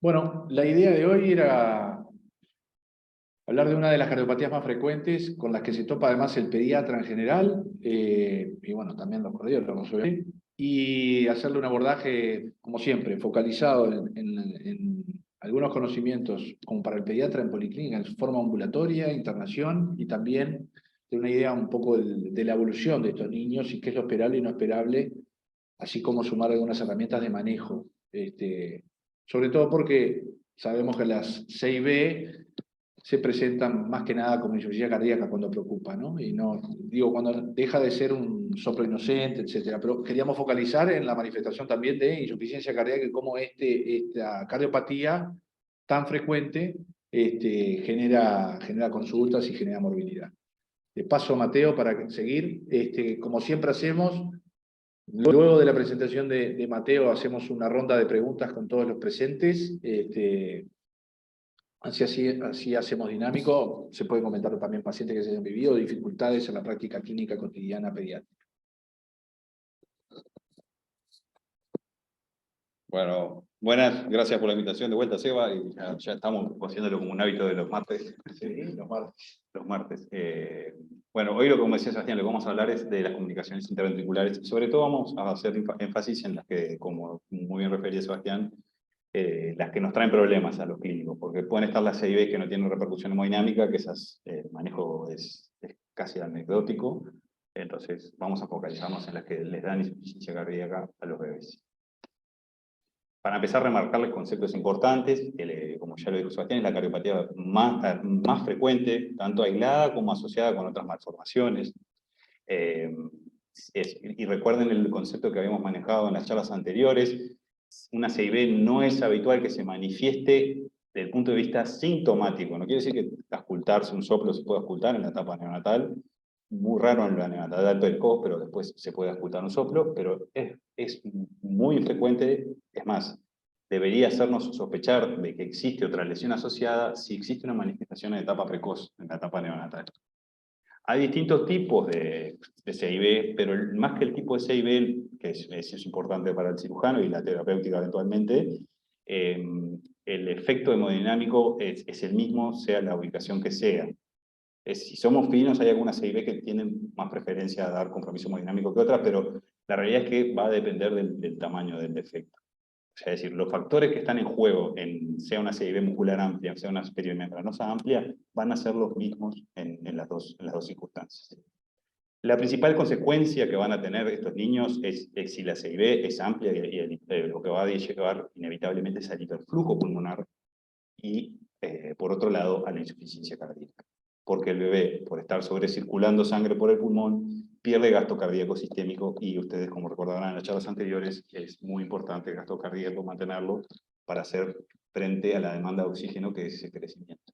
Bueno, la idea de hoy era hablar de una de las cardiopatías más frecuentes con las que se topa además el pediatra en general, y bueno, también los cardiólogos, obviamente, y hacerle un abordaje, como siempre, focalizado en algunos conocimientos, como para el pediatra en policlínica, en forma ambulatoria, internación, y también de una idea un poco de la evolución de estos niños y qué es lo esperable y no esperable, así como sumar algunas herramientas de manejo. Sobre todo porque sabemos que las CIB se presentan más que nada como insuficiencia cardíaca cuando preocupa, ¿no? Y no, digo, cuando deja de ser un soplo inocente, etcétera. Pero queríamos focalizar en la manifestación también de insuficiencia cardíaca y cómo esta cardiopatía tan frecuente genera consultas y genera morbilidad. De paso, Mateo, para seguir, como siempre hacemos, luego de la presentación de Mateo hacemos una ronda de preguntas con todos los presentes. Así hacemos dinámico. Se pueden comentar también pacientes que se hayan vivido, dificultades en la práctica clínica cotidiana pediátrica. Bueno, buenas, gracias por la invitación de vuelta, Seba, y ya estamos haciéndolo como un hábito de los martes. Sí, los martes. Los martes. Bueno, hoy como decía Sebastián, lo que vamos a hablar es de las comunicaciones interventriculares. Sobre todo vamos a hacer énfasis en las que, como muy bien refería Sebastián, las que nos traen problemas a los clínicos, porque pueden estar las CIB que no tienen repercusión hemodinámica, que el manejo es casi anecdótico. Entonces vamos a focalizarnos en las que les dan insuficiencia cardíaca a los bebés. Para empezar, remarcarles conceptos importantes, que como ya lo dijo Sebastián, es la cardiopatía más frecuente, tanto aislada como asociada con otras malformaciones. Y recuerden el concepto que habíamos manejado en las charlas anteriores, una CIB no es habitual que se manifieste desde el punto de vista sintomático. No quiere decir que auscultarse un soplo se pueda auscultar en la etapa neonatal, muy raro en la neonatal precoz, pero después se puede auscultar un soplo, pero es muy infrecuente. Es más, debería hacernos sospechar de que existe otra lesión asociada si existe una manifestación en etapa precoz, en la etapa neonatal. Hay distintos tipos de CIB, pero más que el tipo de CIB, que es importante para el cirujano y la terapéutica eventualmente, el efecto hemodinámico es el mismo, sea la ubicación que sea. Si somos finos, hay algunas CIB que tienen más preferencia a dar compromiso hemodinámico que otras, pero la realidad es que va a depender del tamaño del defecto. O sea, es decir, los factores que están en juego, sea una CIB muscular amplia, sea una periomembranosa amplia, van a ser los mismos en las dos circunstancias. La principal consecuencia que van a tener estos niños es si la CIB es amplia y lo que va a llevar inevitablemente es al hiperflujo pulmonar y, por otro lado, a la insuficiencia cardíaca. Porque el bebé, por estar sobrecirculando sangre por el pulmón, pierde gasto cardíaco sistémico y ustedes, como recordarán en las charlas anteriores, es muy importante el gasto cardíaco mantenerlo para hacer frente a la demanda de oxígeno que es ese crecimiento.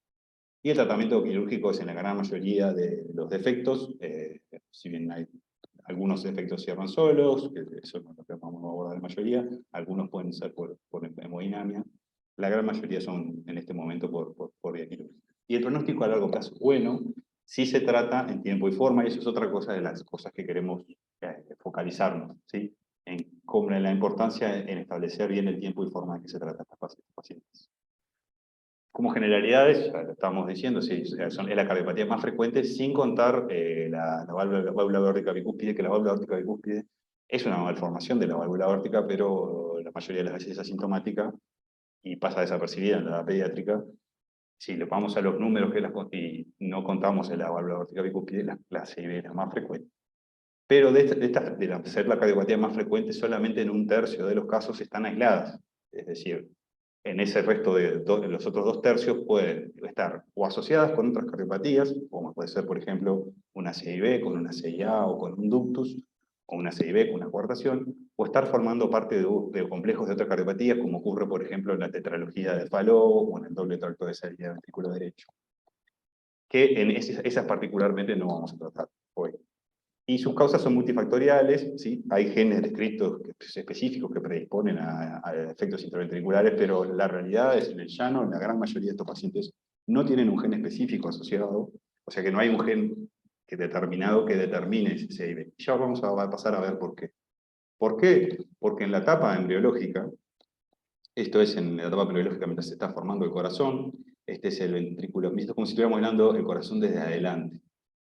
Y el tratamiento quirúrgico es en la gran mayoría de los defectos, si bien hay algunos defectos cierran solos, que eso es lo que vamos a abordar la mayoría, algunos pueden ser por hemodinamia, la gran mayoría son en este momento por vía quirúrgica. Y el pronóstico a largo plazo es bueno, si se trata en tiempo y forma, y eso es otra cosa de las cosas que queremos focalizarnos, ¿sí? En la importancia en establecer bien el tiempo y forma en que se trata a estos pacientes. Como generalidades, ya lo estamos diciendo, sí, es la cardiopatía más frecuente, sin contar la válvula aórtica bicúspide, que la válvula aórtica bicúspide es una malformación de la válvula aórtica, pero la mayoría de las veces es asintomática y pasa desapercibida en la edad pediátrica. Si le vamos a los números y no contamos en la válvula aórtica bicúspide, la CIB es la más frecuente. Pero de ser la cardiopatía más frecuente, solamente en 1/3 de los casos están aisladas. Es decir, en ese resto los otros 2/3 pueden estar o asociadas con otras cardiopatías, como puede ser, por ejemplo, una CIB con una CIA o con un ductus, o una CIB con una coartación, o estar formando parte de complejos de otras cardiopatías, como ocurre, por ejemplo, en la tetralogía de Fallot o en el doble tracto de salida del ventrículo derecho. Que en esas particularmente no vamos a tratar hoy. Y sus causas son multifactoriales, ¿sí? Hay genes descritos específicos que predisponen a efectos interventriculares, pero la realidad es, en el llano, la gran mayoría de estos pacientes no tienen un gen específico asociado, o sea que no hay un gen determinado que determine ese CIB. Ya vamos a pasar a ver por qué. ¿Por qué? Porque en la etapa embriológica, Esto es en la etapa prebiológica mientras se está formando el corazón. Este es el ventrículo, esto es como si estuviéramos mirando el corazón desde adelante.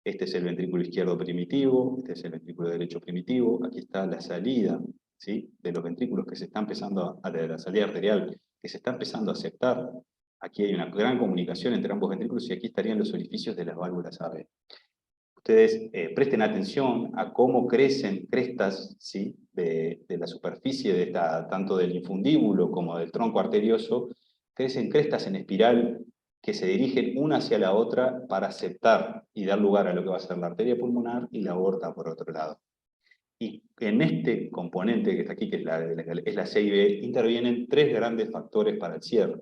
Este es el ventrículo izquierdo primitivo, este es el ventrículo derecho primitivo. Aquí está la salida, ¿sí?, de los ventrículos que se está empezando de la salida arterial, que se está empezando a aceptar. Aquí hay una gran comunicación entre ambos ventrículos y aquí estarían los orificios de las válvulas AV. Ustedes presten atención a cómo crecen crestas, ¿sí?, de la superficie de tanto del infundíbulo como del tronco arterioso, crecen crestas en espiral que se dirigen una hacia la otra para aceptar y dar lugar a lo que va a ser la arteria pulmonar y la aorta por otro lado. Y en este componente que está aquí, que es la CIB, intervienen tres grandes factores para el cierre.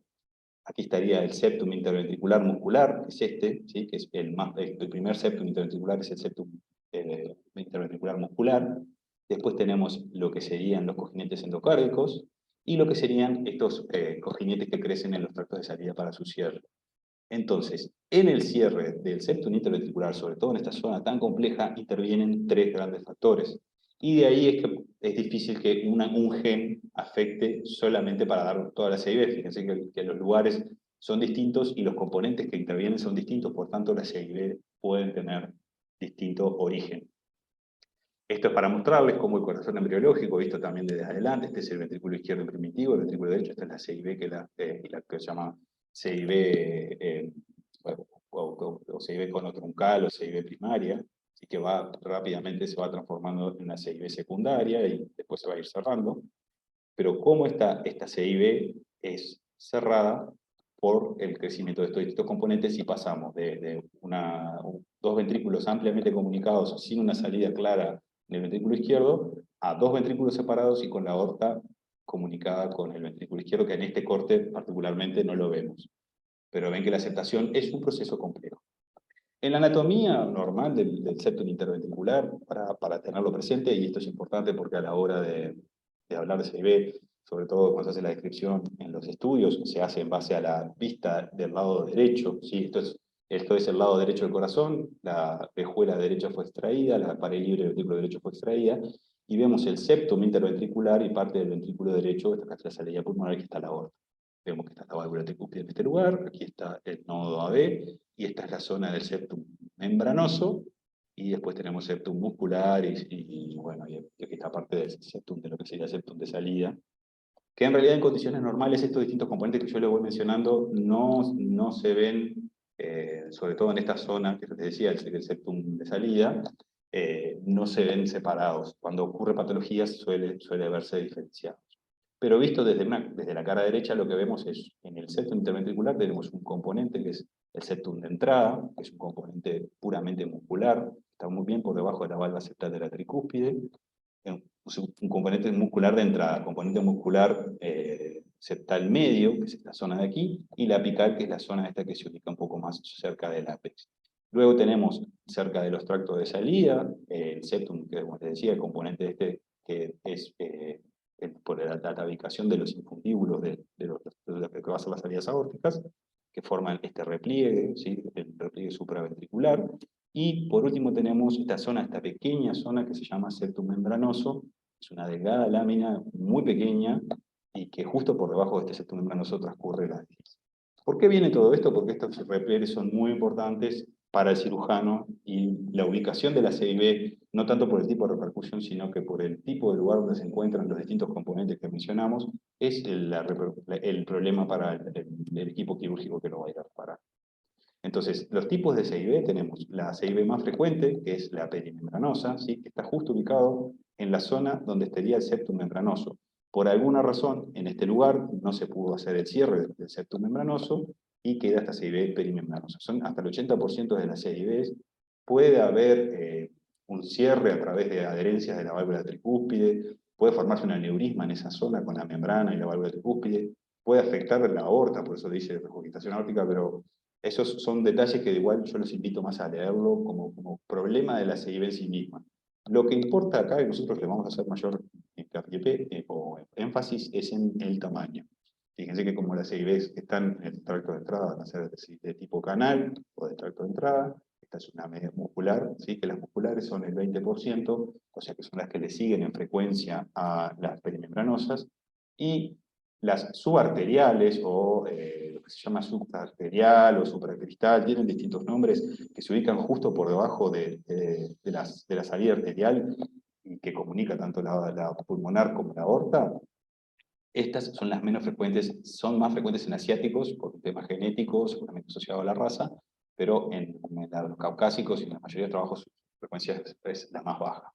Aquí estaría el septum interventricular muscular, que es este, ¿sí?, que es el primer septum interventricular, es el septum interventricular muscular. Después tenemos lo que serían los cojinetes endocárdicos y lo que serían estos cojinetes que crecen en los tractos de salida para su cierre. Entonces, en el cierre del septum interventricular, sobre todo en esta zona tan compleja, intervienen tres grandes factores. Y de ahí es que es difícil que un gen afecte solamente para dar toda la CIB. Fíjense que los lugares son distintos y los componentes que intervienen son distintos, por tanto las CIB pueden tener distinto origen. Esto es para mostrarles cómo el corazón embriológico, visto también desde adelante, este es el ventrículo izquierdo primitivo, el ventrículo derecho, esta es la CIB, que es la que se llama CIB o CIB conotroncal o CIB primaria, así que rápidamente se va transformando en la CIB secundaria y después se va a ir cerrando. Pero cómo esta CIB es cerrada por el crecimiento de estos distintos componentes y pasamos de dos ventrículos ampliamente comunicados sin una salida clara en el ventrículo izquierdo a dos ventrículos separados y con la aorta comunicada con el ventrículo izquierdo, que en este corte particularmente no lo vemos. Pero ven que la aceptación es un proceso complejo. En la anatomía normal del septum interventricular, para tenerlo presente, y esto es importante porque a la hora de hablar de CIB, sobre todo cuando se hace la descripción en los estudios, se hace en base a la vista del lado derecho, ¿sí? Esto es el lado derecho del corazón, la vejuela derecha fue extraída, la pared libre del ventrículo derecho fue extraída, y vemos el septum interventricular y parte del ventrículo derecho, esta es la salida pulmonar, aquí está la aorta. Vemos que está la válvula tricúspide en este lugar, aquí está el nodo AB, y esta es la zona del septum membranoso, y después tenemos septum muscular, bueno, y aquí está parte del septum, de lo que sería el septum de salida, que en realidad en condiciones normales estos distintos componentes que yo les voy mencionando no se ven, sobre todo en esta zona que les decía, el septum de salida, no se ven separados. Cuando ocurre patologías suele verse diferenciados. Pero visto desde la cara derecha, lo que vemos es, en el septum interventricular tenemos un componente que es el septum de entrada, que es un componente puramente muscular, está muy bien por debajo de la valva septal de la tricúspide, un componente muscular de entrada, componente muscular septal medio, que es esta zona de aquí, y la apical, que es la zona esta que se ubica un poco más cerca del ápex. Luego tenemos cerca de los tractos de salida, el septum, que como les decía, el componente este que es por la atavicación de los infundíbulos de lo que va a ser las salidas aórticas, que forman este repliegue, ¿sí?, el repliegue supraventricular. Y por último tenemos esta pequeña zona que se llama septum membranoso, es una delgada lámina muy pequeña y que justo por debajo de este septum membranoso transcurre la diálisis. ¿Por qué viene todo esto? Porque estos repliegues son muy importantes para el cirujano y la ubicación de la CIB, no tanto por el tipo de repercusión, sino que por el tipo de lugar donde se encuentran los distintos componentes que mencionamos, es el problema para el equipo quirúrgico que lo va a ir a reparar. Entonces, los tipos de CIB tenemos la CIB más frecuente, que es la perimembranosa, ¿sí?, que está justo ubicado en la zona donde estaría el septum membranoso. Por alguna razón, en este lugar no se pudo hacer el cierre del septum membranoso y queda esta CIB perimembranosa. Son hasta el 80% de las CIBs. Puede haber un cierre a través de adherencias de la válvula tricúspide, puede formarse un aneurisma en esa zona con la membrana y la válvula tricúspide, puede afectar la aorta, por eso dice regurgitación aórtica, pero esos son detalles que igual yo los invito más a leerlo como problema de la CIB en sí misma. Lo que importa acá, y nosotros le vamos a hacer mayor hincapié o énfasis, es en el tamaño. Fíjense que como las CIBs están en el tracto de entrada, van a ser de tipo canal o de tracto de entrada. Esta es una media muscular, ¿sí?, que las musculares son el 20%, o sea que son las que le siguen en frecuencia a las perimembranosas, y Las subarteriales, o lo que se llama subarterial o supracristal, tienen distintos nombres que se ubican justo por debajo de la salida arterial y que comunica tanto la pulmonar como la aorta. Estas son las menos frecuentes, son más frecuentes en asiáticos por un tema genético, seguramente asociado a la raza, pero en los caucásicos y en la mayoría de trabajos su frecuencia es la más baja.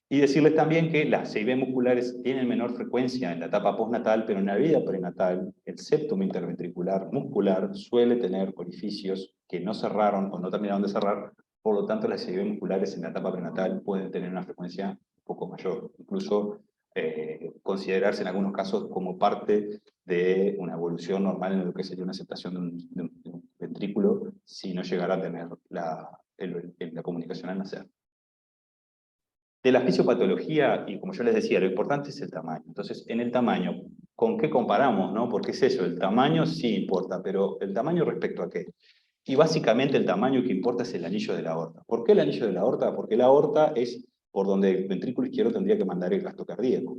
Y decirles también que las CIB musculares tienen menor frecuencia en la etapa postnatal, pero en la vida prenatal, el septum interventricular muscular suele tener orificios que no cerraron o no terminaron de cerrar, por lo tanto las CIB musculares en la etapa prenatal pueden tener una frecuencia un poco mayor, incluso considerarse en algunos casos como parte de una evolución normal en lo que sería una aceptación de un ventrículo si no llegara a tener la comunicación al nacer. De la fisiopatología, y como yo les decía, lo importante es el tamaño. Entonces, en el tamaño, ¿con qué comparamos, no? Porque es eso, el tamaño sí importa, pero ¿el tamaño respecto a qué? Y básicamente el tamaño que importa es el anillo de la aorta. ¿Por qué el anillo de la aorta? Porque la aorta es por donde el ventrículo izquierdo tendría que mandar el gasto cardíaco.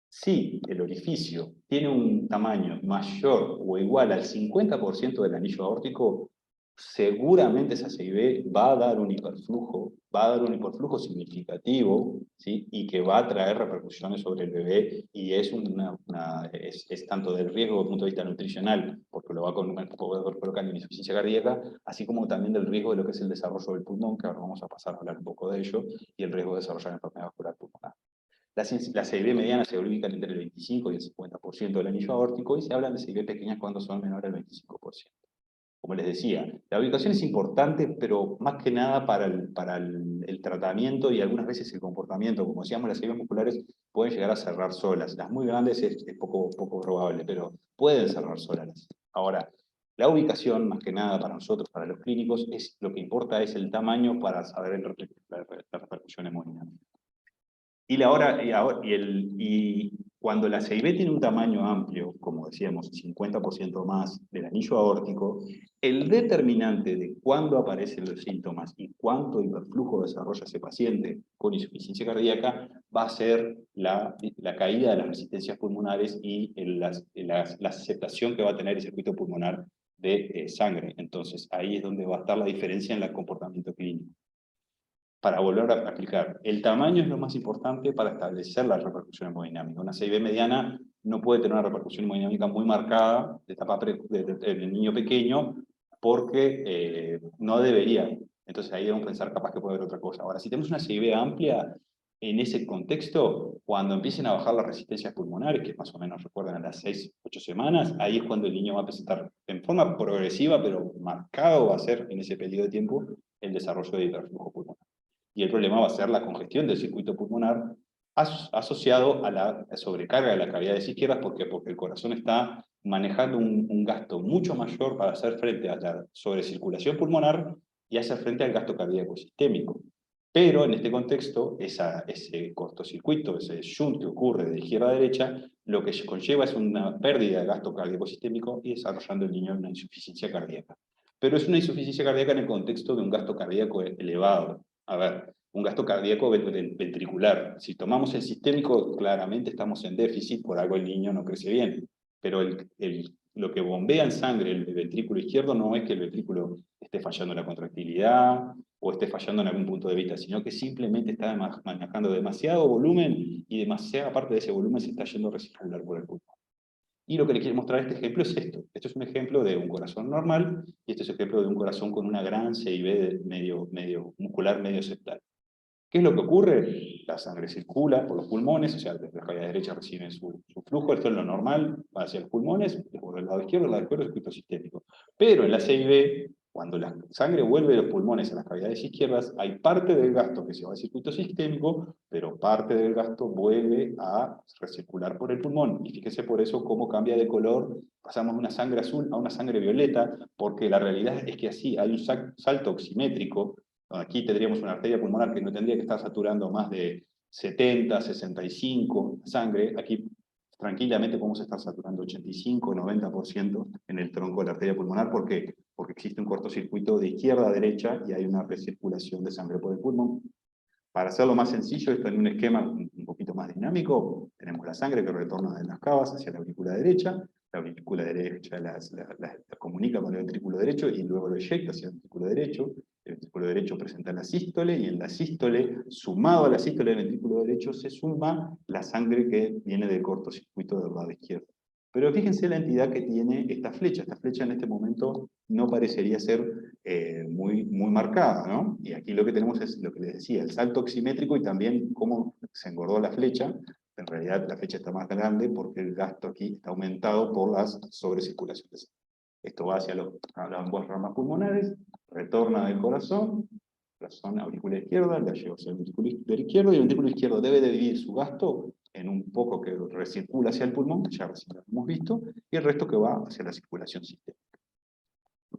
Si el orificio tiene un tamaño mayor o igual al 50% del anillo aórtico, seguramente esa CIB va a dar un hiperflujo significativo, ¿sí? Y que va a traer repercusiones sobre el bebé, y es, es tanto del riesgo desde el punto de vista nutricional, porque lo va a colocar en insuficiencia cardíaca, así como también del riesgo de lo que es el desarrollo del pulmón, que ahora vamos a pasar a hablar un poco de ello, y el riesgo de desarrollar enfermedad vascular pulmonar. Las CIB medianas se ubican entre el 25 y el 50% del anillo aórtico, y se hablan de CIB pequeñas cuando son menores al 25%. Como les decía, la ubicación es importante, pero más que nada para el tratamiento y algunas veces el comportamiento. Como decíamos, las CIB musculares pueden llegar a cerrar solas. Las muy grandes es poco probable, pero pueden cerrar solas. Ahora, la ubicación, más que nada para nosotros, para los clínicos, lo que importa es el tamaño para saber la repercusión hemodinámica. Y cuando la CIB tiene un tamaño amplio, como decíamos, 50% más del anillo aórtico, el determinante de cuándo aparecen los síntomas y cuánto hiperflujo desarrolla ese paciente con insuficiencia cardíaca va a ser la caída de las resistencias pulmonares y la aceptación que va a tener el circuito pulmonar de sangre. Entonces, ahí es donde va a estar la diferencia en el comportamiento clínico. Para volver a explicar, el tamaño es lo más importante para establecer la repercusión hemodinámica. Una CIB mediana no puede tener una repercusión hemodinámica muy marcada de etapa del niño pequeño, porque no debería. Entonces ahí debemos pensar capaz que puede haber otra cosa. Ahora, si tenemos una CIB amplia, en ese contexto, cuando empiecen a bajar las resistencias pulmonares, que más o menos recuerdan a las 6-8 semanas, ahí es cuando el niño va a presentar en forma progresiva, pero marcado va a ser en ese periodo de tiempo, el desarrollo de hiperflujo pulmonar. Y el problema va a ser la congestión del circuito pulmonar asociado a la sobrecarga de las cavidades izquierdas. ¿Por qué? Porque el corazón está manejando un gasto mucho mayor para hacer frente a la sobrecirculación pulmonar y hacer frente al gasto cardíaco sistémico. Pero en este contexto, ese cortocircuito, ese shunt que ocurre de izquierda a derecha, lo que conlleva es una pérdida de gasto cardíaco sistémico y desarrollando el niño una insuficiencia cardíaca. Pero es una insuficiencia cardíaca en el contexto de un gasto cardíaco elevado. A ver, un gasto cardíaco ventricular. Si tomamos el sistémico, claramente estamos en déficit, por algo el niño no crece bien. Pero lo que bombea en sangre el ventrículo izquierdo no es que el ventrículo esté fallando en la contractilidad o esté fallando en algún punto de vista, sino que simplemente está manejando demasiado volumen y demasiada parte de ese volumen se está yendo a recircular por el pulmón. Y lo que le quiero mostrar este ejemplo es esto. Esto es un ejemplo de un corazón normal, y este es un ejemplo de un corazón con una gran CIB medio muscular, medio septal. ¿Qué es lo que ocurre? La sangre circula por los pulmones, o sea, desde la cavidad derecha reciben su flujo, esto es lo normal, va hacia los pulmones, por el lado izquierdo, el lado izquierdo es el circuito sistémico. Pero en la CIB, cuando la sangre vuelve de los pulmones a las cavidades izquierdas, hay parte del gasto que se va al circuito sistémico, pero parte del gasto vuelve a recircular por el pulmón. Y fíjese por eso cómo cambia de color, pasamos de una sangre azul a una sangre violeta, porque la realidad es que así hay un salto oximétrico. Aquí tendríamos una arteria pulmonar que no tendría que estar saturando más de 70, 65 sangre. Aquí tranquilamente podemos estar saturando 85, 90% en el tronco de la arteria pulmonar. ¿Por qué? Porque existe un cortocircuito de izquierda a derecha y hay una recirculación de sangre por el pulmón. Para hacerlo más sencillo, esto en un esquema un poquito más dinámico, tenemos la sangre que retorna de las cavas hacia la aurícula derecha la comunica con el ventrículo derecho y luego lo eyecta hacia el ventrículo derecho. El ventrículo derecho presenta la sístole, y en la sístole, sumado a la sístole del ventrículo derecho, se suma la sangre que viene del cortocircuito del lado izquierdo. Pero fíjense la entidad que tiene esta flecha. Esta flecha en este momento no parecería ser muy marcada, ¿no? Y aquí lo que tenemos es lo que les decía, el salto oximétrico y también cómo se engordó la flecha. En realidad la flecha está más grande porque el gasto aquí está aumentado por las sobrecirculaciones. Esto va hacia las dos ramas pulmonares, retorna del corazón auricular izquierda, la lleva hacia el ventrículo izquierdo, y el ventrículo izquierdo debe de dividir su gasto en un poco que recircula hacia el pulmón, que ya recién lo hemos visto, y el resto que va hacia la circulación sistémica.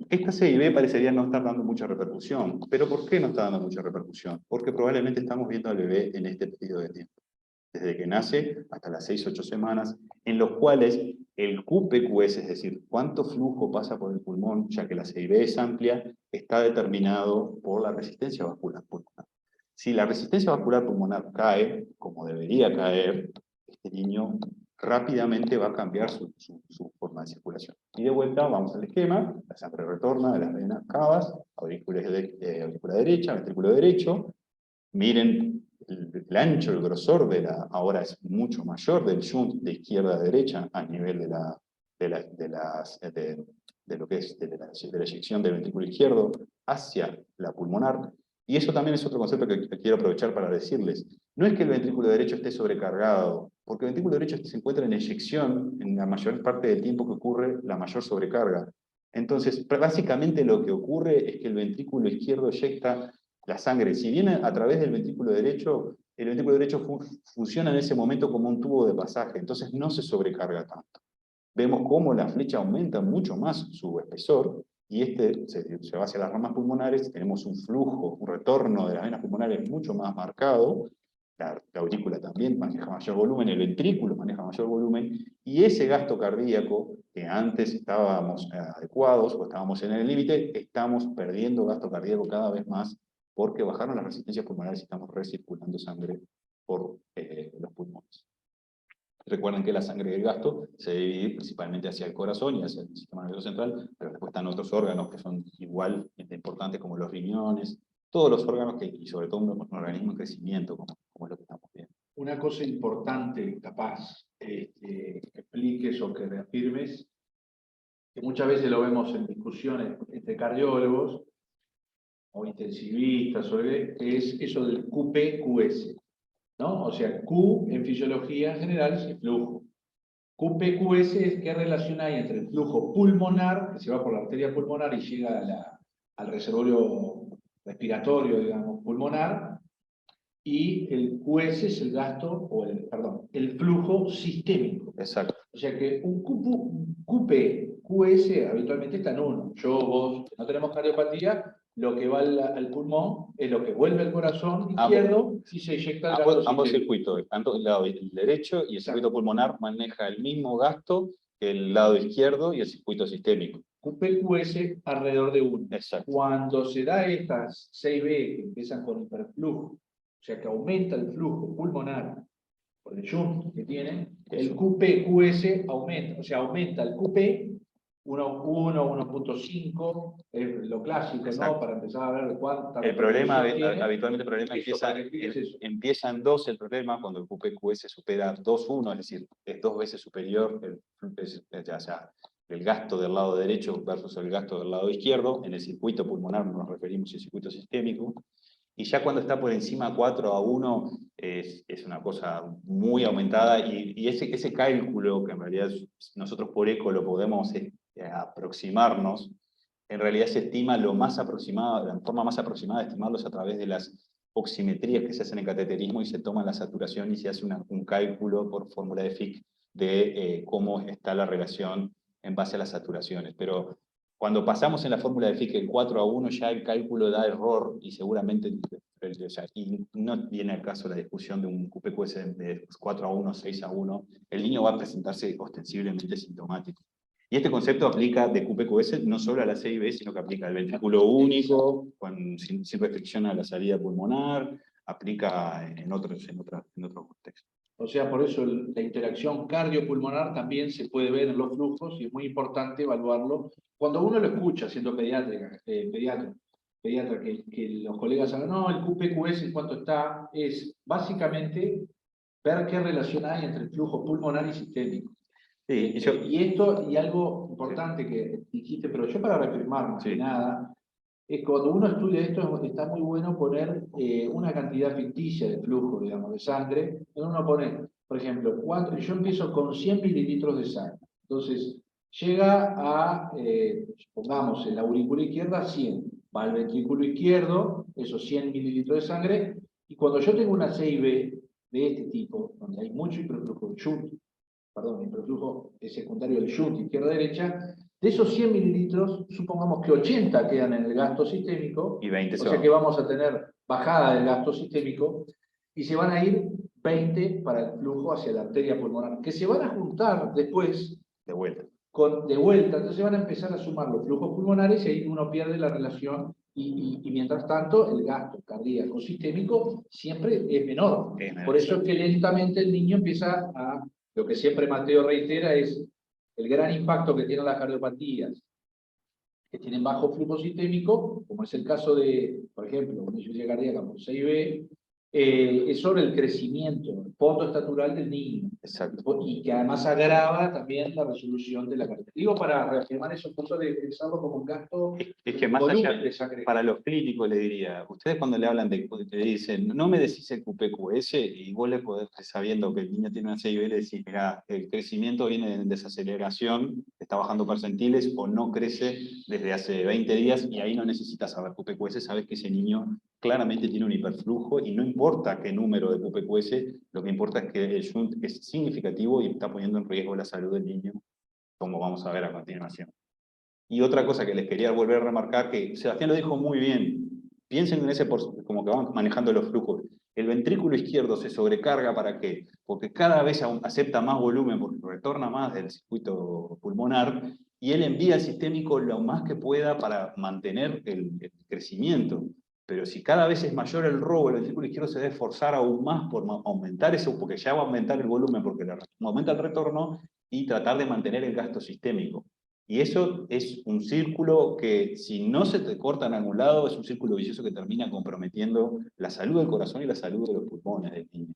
Esta CIB parecería no estar dando mucha repercusión. ¿Pero por qué no está dando mucha repercusión? Porque probablemente estamos viendo al bebé en este periodo de tiempo, desde que nace hasta las 6-8 semanas, en los cuales el QPQS, es decir, cuánto flujo pasa por el pulmón, ya que la CIB es amplia, está determinado por la resistencia vascular pulmonar. Si la resistencia vascular pulmonar cae, como debería caer, este niño rápidamente va a cambiar su forma de circulación. Y de vuelta, vamos al esquema, la sangre retorna de las venas cavas, aurícula derecha, ventrículo derecho. Miren el ancho, el grosor ahora es mucho mayor del shunt de izquierda a derecha a nivel de lo que es de la eyección del ventrículo izquierdo hacia la pulmonar. Y eso también es otro concepto que quiero aprovechar para decirles. No es que el ventrículo derecho esté sobrecargado, porque el ventrículo derecho se encuentra en eyección en la mayor parte del tiempo que ocurre la mayor sobrecarga. Entonces, básicamente lo que ocurre es que el ventrículo izquierdo eyecta la sangre. Si viene a través del ventrículo derecho, el ventrículo derecho funciona en ese momento como un tubo de pasaje, entonces no se sobrecarga tanto. Vemos cómo la flecha aumenta mucho más su espesor, y se va hacia las ramas pulmonares, tenemos un flujo, un retorno de las venas pulmonares mucho más marcado, la aurícula también maneja mayor volumen, el ventrículo maneja mayor volumen, y ese gasto cardíaco, que antes estábamos adecuados o estábamos en el límite, estamos perdiendo gasto cardíaco cada vez más, porque bajaron las resistencias pulmonares y estamos recirculando sangre por los pulmones. Recuerden que la sangre del gasto se divide principalmente hacia el corazón y hacia el sistema nervioso central, pero después están otros órganos que son igual de importantes, como los riñones, todos los órganos y sobre todo un organismo en crecimiento, como es lo que estamos viendo. Una cosa importante, capaz, que expliques o que reafirmes, que muchas veces lo vemos en discusiones entre cardiólogos o intensivistas, es eso del QPQS, ¿no? O sea, Q en fisiología general es el flujo. QPQS es qué relación hay entre el flujo pulmonar, que se va por la arteria pulmonar y llega al reservorio respiratorio, digamos, pulmonar, y el QS es el gasto, el flujo sistémico. Exacto. O sea que un QPQS habitualmente está en 1. Yo, vos, no tenemos cardiopatía, lo que va al pulmón es lo que vuelve al corazón izquierdo y se eyecta el gasto ambos sistémico. circuitos, tanto el lado derecho y el circuito pulmonar maneja el mismo gasto que el lado izquierdo y el circuito sistémico. QPQS alrededor de 1. Exacto. Cuando se da estas 6B que empiezan con hiperflujo, o sea que aumenta el flujo pulmonar por el shunt que tiene, el QPQS aumenta, o sea, aumenta el QP 1.5, es lo clásico, exacto, ¿no? Para empezar a ver cuánta... El problema, habitualmente el problema empieza en 2 el problema, cuando el QPQS supera 2.1, es decir, es 2 veces superior ya sea el gasto del lado derecho versus el gasto del lado izquierdo. En el circuito pulmonar nos referimos al circuito sistémico, y ya cuando está por encima 4:1 es una cosa muy aumentada, y ese cálculo, que en realidad nosotros por eco lo podemos aproximarnos, en realidad se estima lo más aproximado, la forma más aproximada de estimarlos a través de las oximetrías que se hacen en cateterismo, y se toma la saturación y se hace un cálculo por fórmula de Fick de cómo está la relación en base a las saturaciones. Pero cuando pasamos en la fórmula de Fick el 4:1, ya el cálculo da error, y seguramente, y no viene al caso la discusión de un QPQS de 4:1, 6:1, el niño va a presentarse ostensiblemente sintomático. Y este concepto aplica de QPQS no solo a la CIB, sino que aplica al ventrículo único, sin restricción a la salida pulmonar, aplica en otros contextos. O sea, por eso la interacción cardiopulmonar también se puede ver en los flujos y es muy importante evaluarlo. Cuando uno lo escucha siendo pediatra, que los colegas hablan, no, el QPQS en cuanto está, es básicamente ver qué relación hay entre el flujo pulmonar y sistémico. Sí, y algo importante que dijiste, pero yo para reafirmar más que nada, es cuando uno estudia esto, está muy bueno poner una cantidad ficticia de flujo, digamos, de sangre. Uno pone, por ejemplo, yo empiezo con 100 mililitros de sangre. Entonces, llega a, pongamos, en la aurícula izquierda, 100. Va al ventrículo izquierdo, esos 100 mililitros de sangre. Y cuando yo tengo una CIB de este tipo, donde hay mucho hiperflujo, hiperflujo secundario del shunt, izquierda-derecha, de esos 100 mililitros, supongamos que 80 quedan en el gasto sistémico, y 20 o sea que vamos a tener bajada del gasto sistémico, y se van a ir 20 para el flujo hacia la arteria pulmonar, que se van a juntar después de vuelta. De vuelta, entonces van a empezar a sumar los flujos pulmonares y ahí uno pierde la relación y mientras tanto el gasto cardíaco sistémico siempre es menor. Por eso es que lentamente el niño empieza a, lo que siempre Mateo reitera es el gran impacto que tienen las cardiopatías que tienen bajo flujo sistémico, como es el caso de, por ejemplo, una insuficiencia cardíaca por CIB, es sobre el crecimiento fotoestatural del niño. Exacto. Y que además agrava también la resolución de la cardiopatía. Digo, para reafirmar esos puntos de pensarlo como un gasto es que más volumen allá, de sangre. para los clínicos le diría, ustedes cuando le hablan te dicen, no me decís el QPQS, y vos le podés, sabiendo que el niño tiene una CIB, le decís, mira, el crecimiento viene de desaceleración, está bajando percentiles, o no crece desde hace 20 días, y ahí no necesitas saber QPQS, sabes que ese niño claramente tiene un hiperflujo, y no importa qué número de QPQS, lo que importa es que el shunt es significativo y está poniendo en riesgo la salud del niño, como vamos a ver a continuación. Y otra cosa que les quería volver a remarcar, que Sebastián lo dijo muy bien, piensen en ese como que van manejando los flujos. El ventrículo izquierdo se sobrecarga, ¿para qué? Porque cada vez acepta más volumen, porque retorna más del circuito pulmonar, y él envía al sistémico lo más que pueda para mantener el crecimiento. Pero si cada vez es mayor el robo, el ventrículo izquierdo se debe esforzar aún más por aumentar eso, porque ya va a aumentar el volumen, porque aumenta el retorno, y tratar de mantener el gasto sistémico. Y eso es un círculo que, si no se te corta en algún lado, es un círculo vicioso que termina comprometiendo la salud del corazón y la salud de los pulmones del niño.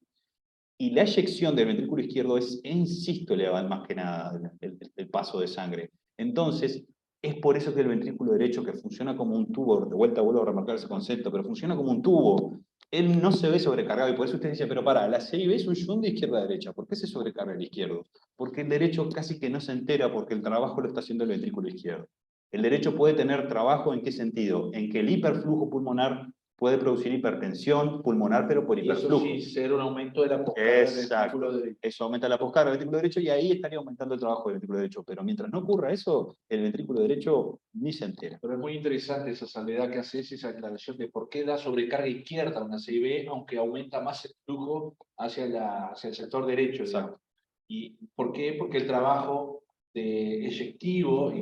Y la eyección del ventrículo izquierdo es en sístole más que nada el paso de sangre. Entonces, es por eso que el ventrículo derecho, que funciona como un tubo, de vuelta vuelvo a remarcar ese concepto, pero funciona como un tubo, él no se ve sobrecargado, y por eso usted dice, pero para, la CIB es un shunt de izquierda a derecha, ¿por qué se sobrecarga el izquierdo? Porque el derecho casi que no se entera, porque el trabajo lo está haciendo el ventrículo izquierdo. El derecho puede tener trabajo, ¿en qué sentido? En que el hiperflujo pulmonar puede producir hipertensión pulmonar, pero por hiperflujo. Y eso sí, ser un aumento de la poscarga del ventrículo derecho. Eso aumenta la poscarga del ventrículo derecho, y ahí estaría aumentando el trabajo del ventrículo derecho. Pero mientras no ocurra eso, el ventrículo derecho ni se entera. Pero es muy interesante esa salvedad que haces, esa aclaración de por qué da sobrecarga izquierda una CIB, aunque aumenta más el flujo hacia el sector derecho, digamos. ¿Y por qué? Porque el trabajo eyectivo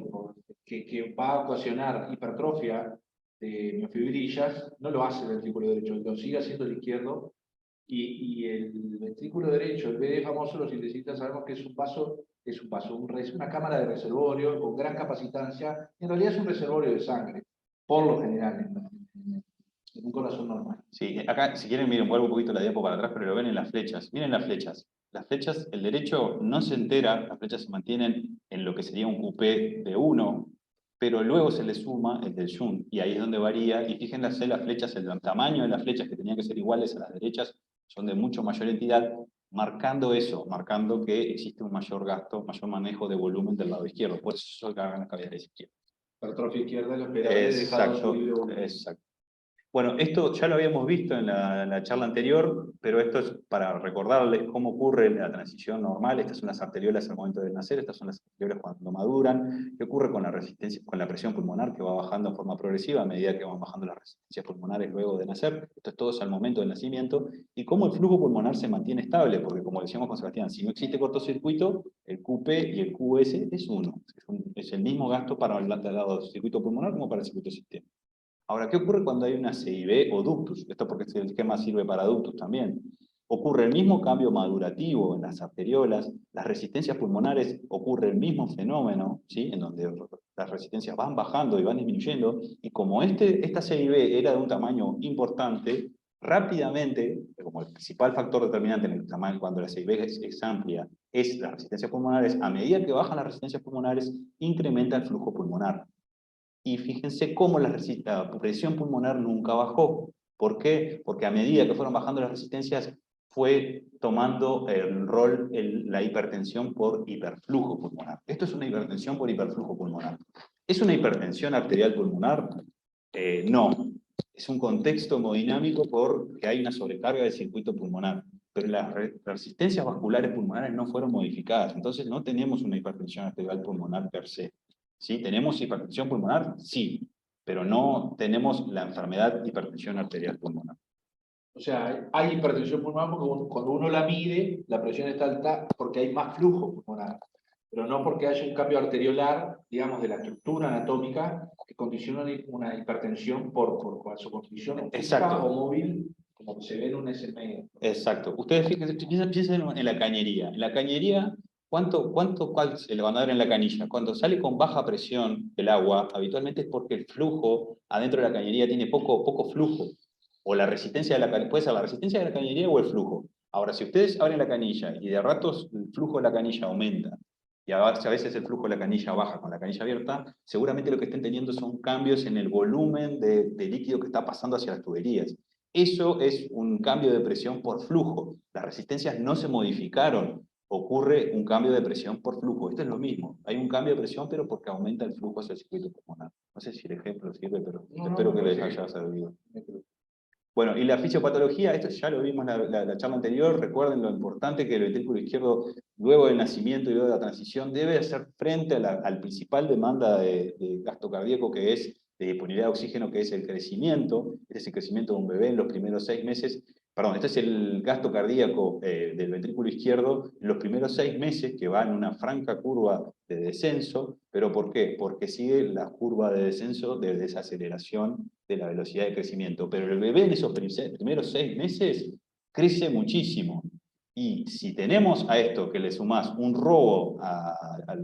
que va a ocasionar hipertrofia de miofibrillas no lo hace el ventrículo derecho, lo sigue haciendo el izquierdo, y el ventrículo derecho, el VD famoso, los intensistas sabemos que es una cámara de reservorio con gran capacitancia, en realidad es un reservorio de sangre, por lo general, en un corazón normal. Sí, acá, si quieren, miren, vuelvo un poquito la diapo para atrás, pero lo ven en las flechas. Miren las flechas. Las flechas, el derecho no se entera, las flechas se mantienen en lo que sería un QP de 1, pero luego se le suma el del shunt, y ahí es donde varía. Y fíjense las flechas, el tamaño de las flechas, que tenían que ser iguales a las derechas, son de mucho mayor entidad, marcando eso, marcando que existe un mayor gasto, mayor manejo de volumen del lado izquierdo. Por eso se cargan las cavidades izquierdas. Hipertrofia izquierda, lo esperable, Exacto, exacto. Bueno, esto ya lo habíamos visto en la charla anterior, pero esto es para recordarles cómo ocurre la transición normal. Estas son las arteriolas al momento de nacer, estas son las arteriolas cuando maduran. ¿Qué ocurre con la resistencia, con la presión pulmonar, que va bajando en forma progresiva a medida que van bajando las resistencias pulmonares luego de nacer? Esto es todo al momento del nacimiento. Y cómo el flujo pulmonar se mantiene estable, porque como decíamos con Sebastián, si no existe cortocircuito, el QP y el QS es 1. Es el mismo gasto para el lado del circuito pulmonar como para el circuito sistémico. Ahora, ¿qué ocurre cuando hay una CIB o ductus? Esto porque el esquema sirve para ductus también. Ocurre el mismo cambio madurativo en las arteriolas, las resistencias pulmonares, ocurre el mismo fenómeno, ¿sí? En donde las resistencias van bajando y van disminuyendo, y como esta CIB era de un tamaño importante, rápidamente, como el principal factor determinante en el tamaño cuando la CIB es amplia, es las resistencias pulmonares, a medida que bajan las resistencias pulmonares, incrementa el flujo pulmonar. Y fíjense cómo la presión pulmonar nunca bajó. ¿Por qué? Porque a medida que fueron bajando las resistencias, fue tomando el rol la hipertensión por hiperflujo pulmonar. Esto es una hipertensión por hiperflujo pulmonar. ¿Es una hipertensión arterial pulmonar? No. Es un contexto hemodinámico porque hay una sobrecarga del circuito pulmonar. Pero las resistencias vasculares pulmonares no fueron modificadas. Entonces no tenemos una hipertensión arterial pulmonar per se. ¿Sí? ¿Tenemos hipertensión pulmonar? Sí, pero no tenemos la enfermedad hipertensión arterial pulmonar. O sea, hay hipertensión pulmonar porque cuando uno la mide, la presión está alta porque hay más flujo pulmonar, pero no porque haya un cambio arteriolar, digamos, de la estructura anatómica que condiciona una hipertensión por su condición física o móvil, como se ve en un SMA. Exacto. Ustedes fíjense, piensen en la cañería. En la cañería, ¿cuál se le van a dar en la canilla? Cuando sale con baja presión el agua, habitualmente es porque el flujo adentro de la cañería tiene poco flujo. O la resistencia de la cañería, puede ser la resistencia de la cañería o el flujo. Ahora, si ustedes abren la canilla y de ratos el flujo de la canilla aumenta, y a veces el flujo de la canilla baja con la canilla abierta, seguramente lo que estén teniendo son cambios en el volumen de líquido que está pasando hacia las tuberías. Eso es un cambio de presión por flujo. Las resistencias no se modificaron. Ocurre un cambio de presión por flujo. Esto es lo mismo. Hay un cambio de presión, pero porque aumenta el flujo hacia el circuito pulmonar. No sé si el ejemplo sirve, pero espero que les haya servido. Bueno, y la fisiopatología, esto ya lo vimos en la charla anterior, recuerden lo importante que el ventrículo izquierdo, luego del nacimiento y luego de la transición, debe hacer frente a la principal demanda de gasto cardíaco, que es de disponibilidad de oxígeno, que es el crecimiento. Este es el crecimiento de un bebé en los primeros 6 meses. Perdón, este es el gasto cardíaco del ventrículo izquierdo en los primeros 6 meses, que va en una franca curva de descenso. ¿Pero por qué? Porque sigue la curva de descenso de desaceleración de la velocidad de crecimiento. Pero el bebé en esos primeros 6 meses crece muchísimo. Y si tenemos a esto que le sumás un robo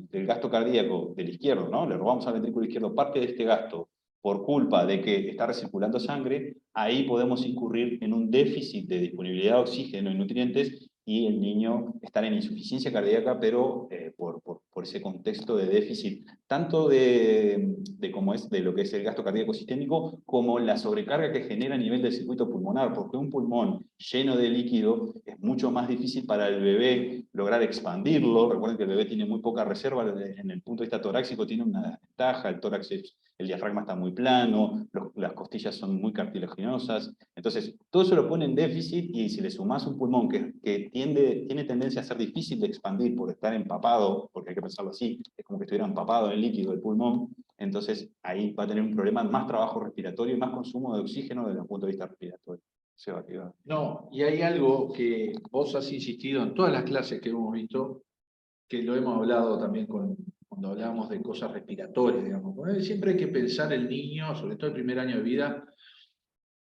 del gasto cardíaco del izquierdo, ¿no? Le robamos al ventrículo izquierdo parte de este gasto por culpa de que está recirculando sangre, ahí podemos incurrir en un déficit de disponibilidad de oxígeno y nutrientes y el niño estar en insuficiencia cardíaca, pero por ese contexto de déficit, tanto de lo que es el gasto cardíaco sistémico, como la sobrecarga que genera a nivel del circuito pulmonar, porque un pulmón lleno de líquido es mucho más difícil para el bebé lograr expandirlo. Recuerden que el bebé tiene muy poca reserva en el punto de vista torácico, tiene una ventaja, el diafragma está muy plano, las costillas son muy cartilaginosas, entonces todo eso lo pone en déficit, y si le sumás un pulmón que tiene tendencia a ser difícil de expandir por estar empapado, porque hay que pensarlo así, es como que estuviera empapado en líquido el pulmón, entonces ahí va a tener un problema, más trabajo respiratorio y más consumo de oxígeno desde el punto de vista respiratorio. No, y hay algo que vos has insistido en todas las clases que hemos visto, que lo hemos hablado también cuando hablábamos de cosas respiratorias, digamos. Siempre hay que pensar el niño, sobre todo el primer año de vida,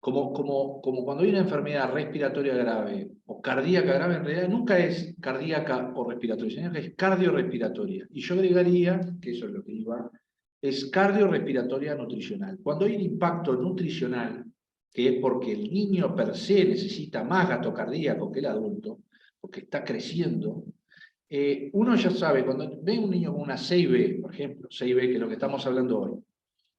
como cuando hay una enfermedad respiratoria grave o cardíaca grave, en realidad nunca es cardíaca o respiratoria, sino que es cardiorrespiratoria. Y yo agregaría, que eso es lo que iba, es cardiorrespiratoria nutricional. Cuando hay un impacto nutricional, que es porque el niño per se necesita más gasto cardíaco que el adulto, porque está creciendo, uno ya sabe, cuando ve un niño con una 6B, por ejemplo, 6B, que es lo que estamos hablando hoy,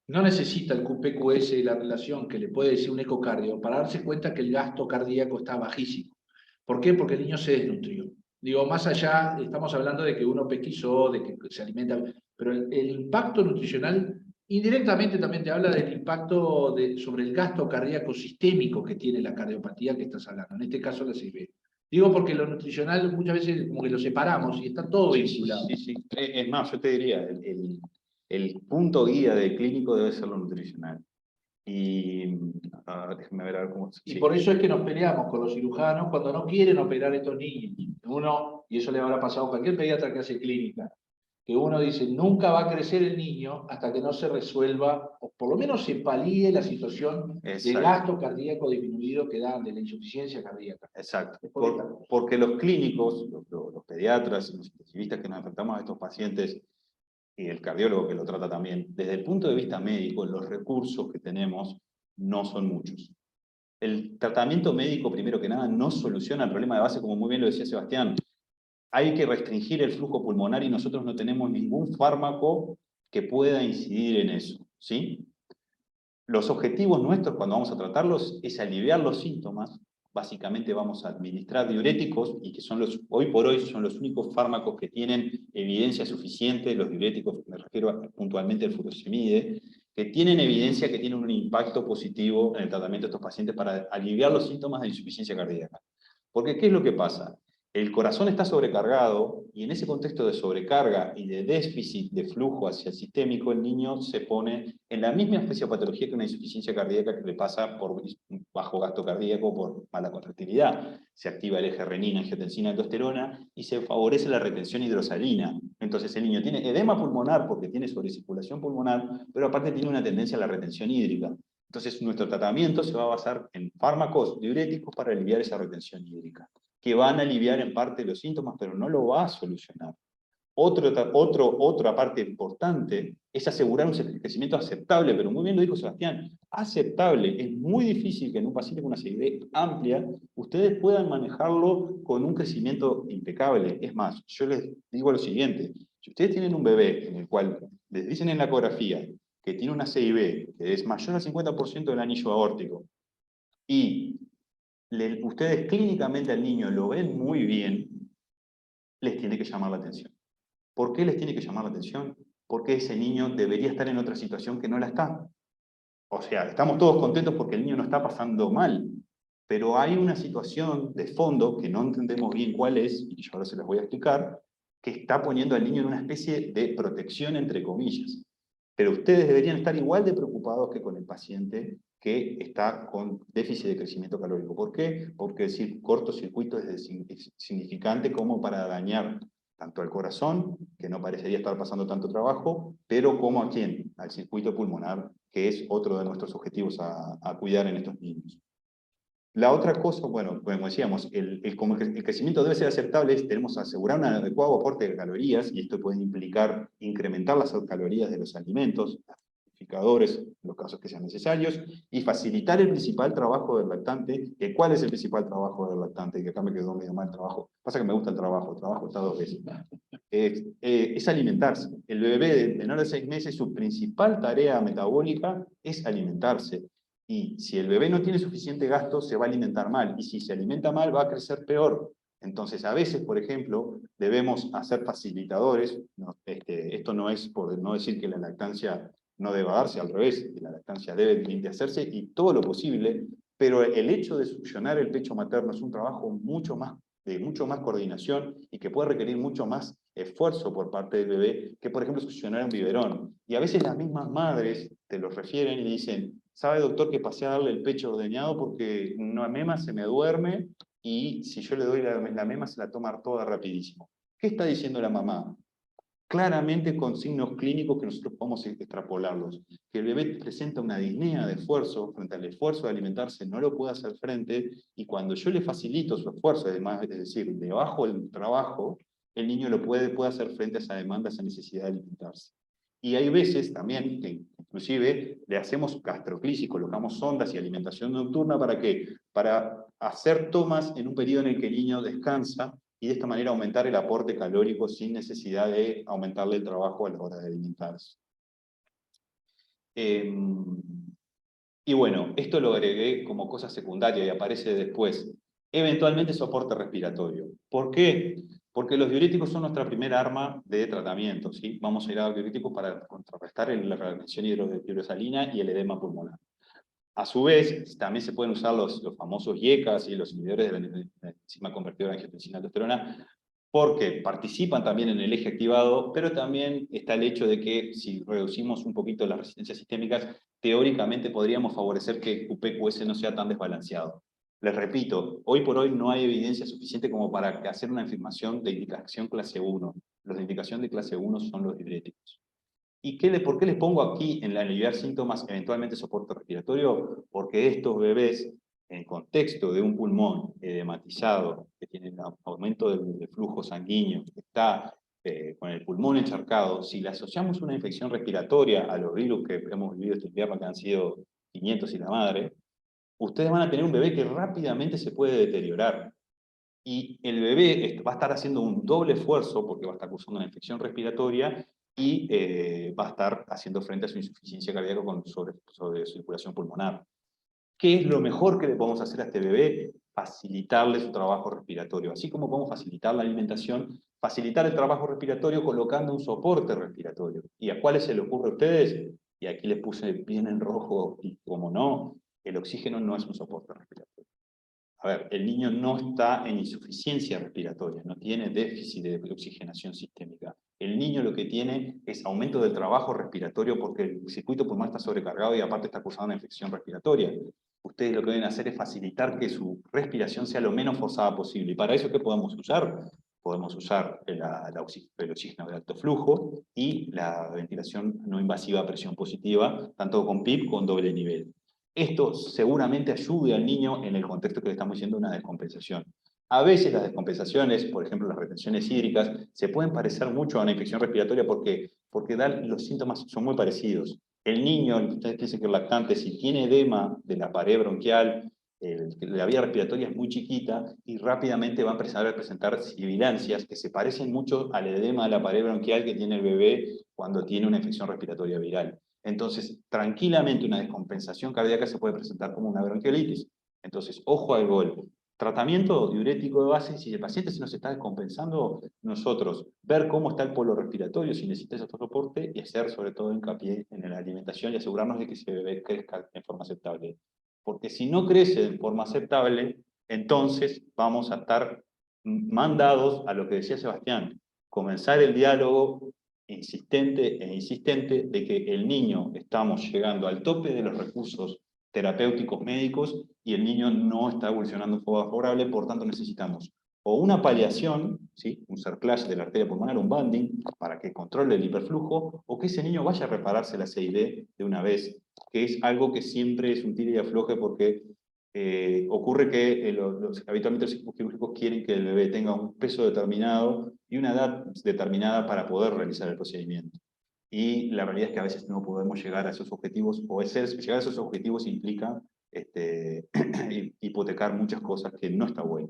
no necesita el QPQS y la relación que le puede decir un ecocardio para darse cuenta que el gasto cardíaco está bajísimo. ¿Por qué? Porque el niño se desnutrió. Digo, más allá, estamos hablando de que uno pesquisó, de que se alimenta, pero el impacto nutricional indirectamente también te habla del impacto sobre el gasto cardíaco sistémico que tiene la cardiopatía que estás hablando, en este caso la CB. Digo porque lo nutricional muchas veces como que lo separamos y está todo vinculado. Sí. Es más, yo te diría, el punto guía del clínico debe ser lo nutricional. Y déjame ver cómo... Y por eso es que nos peleamos con los cirujanos cuando no quieren operar a estos niños. Y eso le habrá pasado a cualquier pediatra que hace clínica. que uno dice, nunca va a crecer el niño hasta que no se resuelva, o por lo menos se palíe la situación de Exacto. gasto cardíaco disminuido que dan, de la insuficiencia cardíaca. Exacto. Porque los clínicos, los pediatras y los intensivistas que nos enfrentamos a estos pacientes, y el cardiólogo que lo trata también, desde el punto de vista médico, los recursos que tenemos no son muchos. El tratamiento médico, primero que nada, no soluciona el problema de base, como muy bien lo decía Sebastián. Hay que restringir el flujo pulmonar y nosotros no tenemos ningún fármaco que pueda incidir en eso, ¿sí? Los objetivos nuestros cuando vamos a tratarlos es aliviar los síntomas. Básicamente vamos a administrar diuréticos y que son hoy por hoy son los únicos fármacos que tienen evidencia suficiente, los diuréticos, me refiero puntualmente al furosemide, que tienen evidencia que tienen un impacto positivo en el tratamiento de estos pacientes para aliviar los síntomas de insuficiencia cardíaca. Porque, ¿qué es lo que pasa? El corazón está sobrecargado y en ese contexto de sobrecarga y de déficit de flujo hacia el sistémico, el niño se pone en la misma fisiopatología que una insuficiencia cardíaca que le pasa por bajo gasto cardíaco, por mala contractilidad. Se activa el eje renina, angiotensina, aldosterona y se favorece la retención hidrosalina. Entonces el niño tiene edema pulmonar porque tiene sobrecirculación pulmonar, pero aparte tiene una tendencia a la retención hídrica. Entonces nuestro tratamiento se va a basar en fármacos diuréticos para aliviar esa retención hídrica, que van a aliviar en parte los síntomas, pero no lo va a solucionar. Otra parte importante es asegurar un crecimiento aceptable, pero muy bien lo dijo Sebastián, aceptable. Es muy difícil que en un paciente con una CID amplia ustedes puedan manejarlo con un crecimiento impecable. Es más, yo les digo lo siguiente, si ustedes tienen un bebé en el cual les dicen en la ecografía que tiene una CIB que es mayor al 50% del anillo aórtico y ustedes clínicamente al niño lo ven muy bien, les tiene que llamar la atención. ¿Por qué les tiene que llamar la atención? Porque ese niño debería estar en otra situación que no la está. O sea, estamos todos contentos porque el niño no está pasando mal, pero hay una situación de fondo que no entendemos bien cuál es, y yo ahora se las voy a explicar, que está poniendo al niño en una especie de protección entre comillas. Pero ustedes deberían estar igual de preocupados que con el paciente que está con déficit de crecimiento calórico. ¿Por qué? Porque decir cortocircuito es significante como para dañar tanto al corazón, que no parecería estar pasando tanto trabajo, pero como a quién, al circuito pulmonar, que es otro de nuestros objetivos a cuidar en estos niños. La otra cosa, bueno, como decíamos, como el crecimiento debe ser aceptable, tenemos que asegurar un adecuado aporte de calorías, y esto puede implicar incrementar las calorías de los alimentos, amplificadores, en los casos que sean necesarios, y facilitar el principal trabajo del lactante. ¿Cuál es el principal trabajo del lactante? Que acá me quedó medio mal el trabajo. Pasa que me gusta el trabajo está 2 veces. Es alimentarse. El bebé de menor de 6 meses, su principal tarea metabólica es alimentarse. Y si el bebé no tiene suficiente gasto, se va a alimentar mal. Y si se alimenta mal, va a crecer peor. Entonces, a veces, por ejemplo, debemos hacer facilitadores. Esto no es por no decir que la lactancia no deba darse, al revés, que la lactancia debe hacerse y todo lo posible, pero el hecho de succionar el pecho materno es un trabajo de mucho más coordinación y que puede requerir mucho más esfuerzo por parte del bebé que, por ejemplo, succionar un biberón. Y a veces las mismas madres te lo refieren y dicen, ¿sabe, doctor, que pasé a darle el pecho ordeñado porque una mema se me duerme y si yo le doy la mema se la toma toda rapidísimo? ¿Qué está diciendo la mamá? Claramente con signos clínicos que nosotros podemos extrapolarlos. Que el bebé presenta una disnea de esfuerzo frente al esfuerzo de alimentarse, no lo puede hacer frente, y cuando yo le facilito su esfuerzo, además, es decir, le bajo el trabajo, el niño puede hacer frente a esa demanda, a esa necesidad de alimentarse. Y hay veces también que inclusive le hacemos gastroclisis, colocamos sondas y alimentación nocturna, ¿para qué? Para hacer tomas en un periodo en el que el niño descansa, y de esta manera aumentar el aporte calórico sin necesidad de aumentarle el trabajo a la hora de alimentarse. Y bueno, esto lo agregué como cosa secundaria y aparece después. Eventualmente soporte respiratorio. ¿Por qué? Porque los diuréticos son nuestra primera arma de tratamiento, ¿sí? Vamos a ir a los diuréticos para contrarrestar la retención hidrosalina y el edema pulmonar. A su vez, también se pueden usar los famosos IECAs y los inhibidores de la enzima convertidora de angiotensina aldosterona, porque participan también en el eje activado, pero también está el hecho de que si reducimos un poquito las resistencias sistémicas, teóricamente podríamos favorecer que QP-QS no sea tan desbalanceado. Les repito, hoy por hoy no hay evidencia suficiente como para hacer una afirmación de indicación clase 1. Los de indicación de clase 1 son los diuréticos. ¿Y por qué les pongo aquí en la aliviar síntomas, eventualmente soporte respiratorio? Porque estos bebés, en contexto de un pulmón edematizado, que tiene un aumento del flujo sanguíneo, que está con el pulmón encharcado, si le asociamos una infección respiratoria a los virus que hemos vivido este invierno, que han sido 500 y la madre, ustedes van a tener un bebé que rápidamente se puede deteriorar. Y el bebé va a estar haciendo un doble esfuerzo porque va a estar cursando una infección respiratoria y va a estar haciendo frente a su insuficiencia cardíaca con sobre circulación pulmonar. ¿Qué es lo mejor que le podemos hacer a este bebé? Facilitarle su trabajo respiratorio. Así como podemos facilitar la alimentación, facilitar el trabajo respiratorio colocando un soporte respiratorio. ¿Y a cuáles se le ocurre a ustedes? Y aquí les puse bien en rojo, y como no, el oxígeno no es un soporte respiratorio. A ver, el niño no está en insuficiencia respiratoria, no tiene déficit de oxigenación sistémica. El niño lo que tiene es aumento del trabajo respiratorio porque el circuito pulmonar está sobrecargado y aparte está cursando una infección respiratoria. Ustedes lo que deben hacer es facilitar que su respiración sea lo menos forzada posible. ¿Y para eso qué podemos usar? Podemos usar el oxígeno de alto flujo y la ventilación no invasiva a presión positiva, tanto con PIP como con doble nivel. Esto seguramente ayude al niño en el contexto que le estamos diciendo una descompensación. A veces las descompensaciones, por ejemplo las retenciones hídricas, se pueden parecer mucho a una infección respiratoria porque los síntomas son muy parecidos. El niño, ustedes dicen que el lactante, si tiene edema de la pared bronquial, la vía respiratoria es muy chiquita y rápidamente va a empezar a presentar sibilancias que se parecen mucho al edema de la pared bronquial que tiene el bebé cuando tiene una infección respiratoria viral. Entonces, tranquilamente una descompensación cardíaca se puede presentar como una bronquiolitis. Entonces, ojo al gol. Tratamiento diurético de base, si el paciente se nos está descompensando, nosotros ver cómo está el polo respiratorio, si necesita ese soporte, y hacer sobre todo hincapié en la alimentación y asegurarnos de que ese bebé crezca en forma aceptable. Porque si no crece en forma aceptable, entonces vamos a estar mandados a lo que decía Sebastián, comenzar el diálogo insistente e insistente de que el niño estamos llegando al tope de los recursos terapéuticos médicos y el niño no está evolucionando en forma favorable, por tanto necesitamos o una paliación, ¿sí? Un cerclage de la arteria pulmonar, un banding, para que controle el hiperflujo, o que ese niño vaya a repararse la CID de una vez, que es algo que siempre es un tire y afloje porque ocurre que habitualmente los equipos quirúrgicos quieren que el bebé tenga un peso determinado y una edad determinada para poder realizar el procedimiento. Y la realidad es que a veces no podemos llegar a esos objetivos, o llegar a esos objetivos implica hipotecar muchas cosas que no está bueno.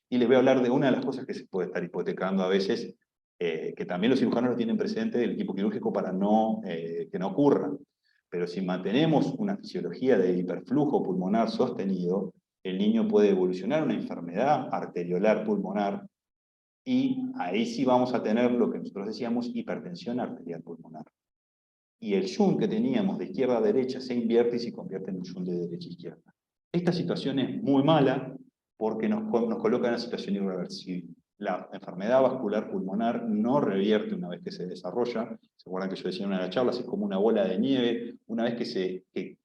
Y les voy a hablar de una de las cosas que se puede estar hipotecando a veces, que también los cirujanos lo tienen presente, el equipo quirúrgico para que no ocurra. Pero si mantenemos una fisiología de hiperflujo pulmonar sostenido, el niño puede evolucionar una enfermedad arteriolar pulmonar y ahí sí vamos a tener lo que nosotros decíamos hipertensión arterial pulmonar. Y el shunt que teníamos de izquierda a derecha se invierte y se convierte en un shunt de derecha a izquierda. Esta situación es muy mala porque nos coloca en una situación irreversible. La enfermedad vascular pulmonar no revierte una vez que se desarrolla. ¿Se acuerdan que yo decía en una de las charlas? Es como una bola de nieve. Una vez que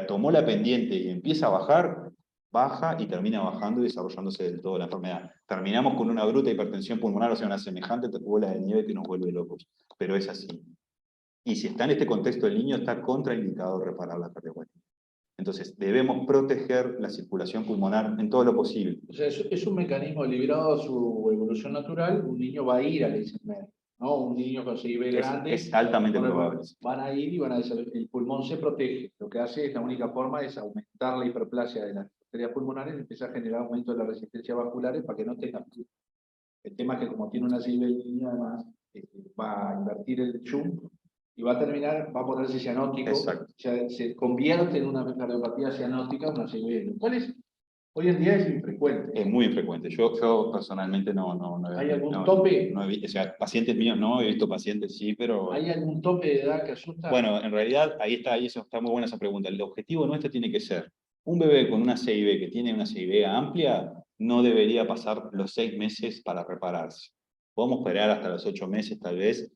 tomó la pendiente y empieza a bajar, baja y termina bajando y desarrollándose del todo la enfermedad. Terminamos con una bruta hipertensión pulmonar, o sea, una semejante bola de nieve que nos vuelve locos. Pero es así. Y si está en este contexto el niño, está contraindicado reparar la cardioguatía. Entonces, debemos proteger la circulación pulmonar en todo lo posible. O sea, es un mecanismo librado a su evolución natural. Un niño va a ir al ICMR, ¿no? Un niño con CIB grande. Es altamente probable. Van a ir y van a desarrollar. El pulmón se protege. Lo que hace es la única forma es aumentar la hiperplasia de las arterias pulmonares y empezar a generar aumento de la resistencia vascular para que no tengan. El tema es que como tiene una CIB el niño, además, va a invertir el shunt y va a ponerse cianótico. Exacto. O sea, se convierte en una cardiopatía cianótica, una CIB. ¿Cuál es? Hoy en día es infrecuente. Es muy infrecuente. Yo personalmente no ¿Hay algún tope? O sea, pacientes míos no, he visto pacientes sí, pero... ¿Hay algún tope de edad que asusta? Bueno, en realidad, ahí está muy buena esa pregunta. El objetivo nuestro tiene que ser, un bebé con una CIB que tiene una CIB amplia, no debería pasar los 6 meses para repararse. Podemos esperar hasta los 8 meses tal vez,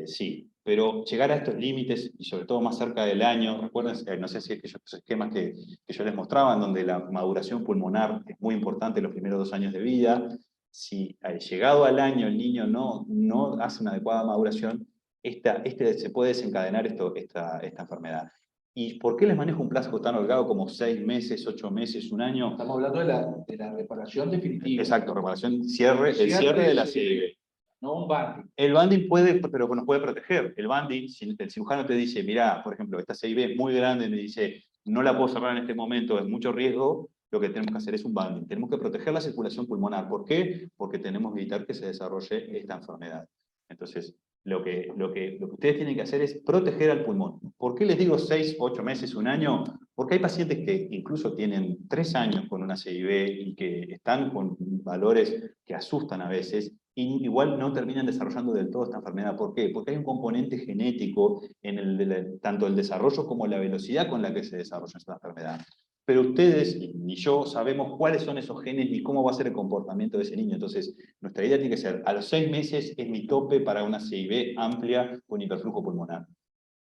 sí, pero llegar a estos límites, y sobre todo más cerca del año, recuerden, no sé si aquellos esquemas que yo les mostraba, en donde la maduración pulmonar es muy importante en los primeros 2 años de vida. Si llegado al año el niño no hace una adecuada maduración, se puede desencadenar esta enfermedad. ¿Y por qué les manejo un plazo tan holgado como 6 meses, 8 meses, 1 año? Estamos hablando de la reparación definitiva. Exacto, reparación, el cierre de la CIB. No un banding. El banding pero nos puede proteger. El banding, si el cirujano te dice, mirá, por ejemplo, esta CIB es muy grande, me dice, no la puedo cerrar en este momento, es mucho riesgo, lo que tenemos que hacer es un banding. Tenemos que proteger la circulación pulmonar. ¿Por qué? Porque tenemos que evitar que se desarrolle esta enfermedad. Entonces, lo que ustedes tienen que hacer es proteger al pulmón. ¿Por qué les digo 6, 8 meses, 1 año? Porque hay pacientes que incluso tienen 3 años con una CIB y que están con valores que asustan a veces, y igual no terminan desarrollando del todo esta enfermedad. ¿Por qué? Porque hay un componente genético en tanto el desarrollo como la velocidad con la que se desarrolla esta enfermedad. Pero ustedes, ni yo, sabemos cuáles son esos genes y cómo va a ser el comportamiento de ese niño. Entonces, nuestra idea tiene que ser, a los 6 meses es mi tope para una CIB amplia con hiperflujo pulmonar.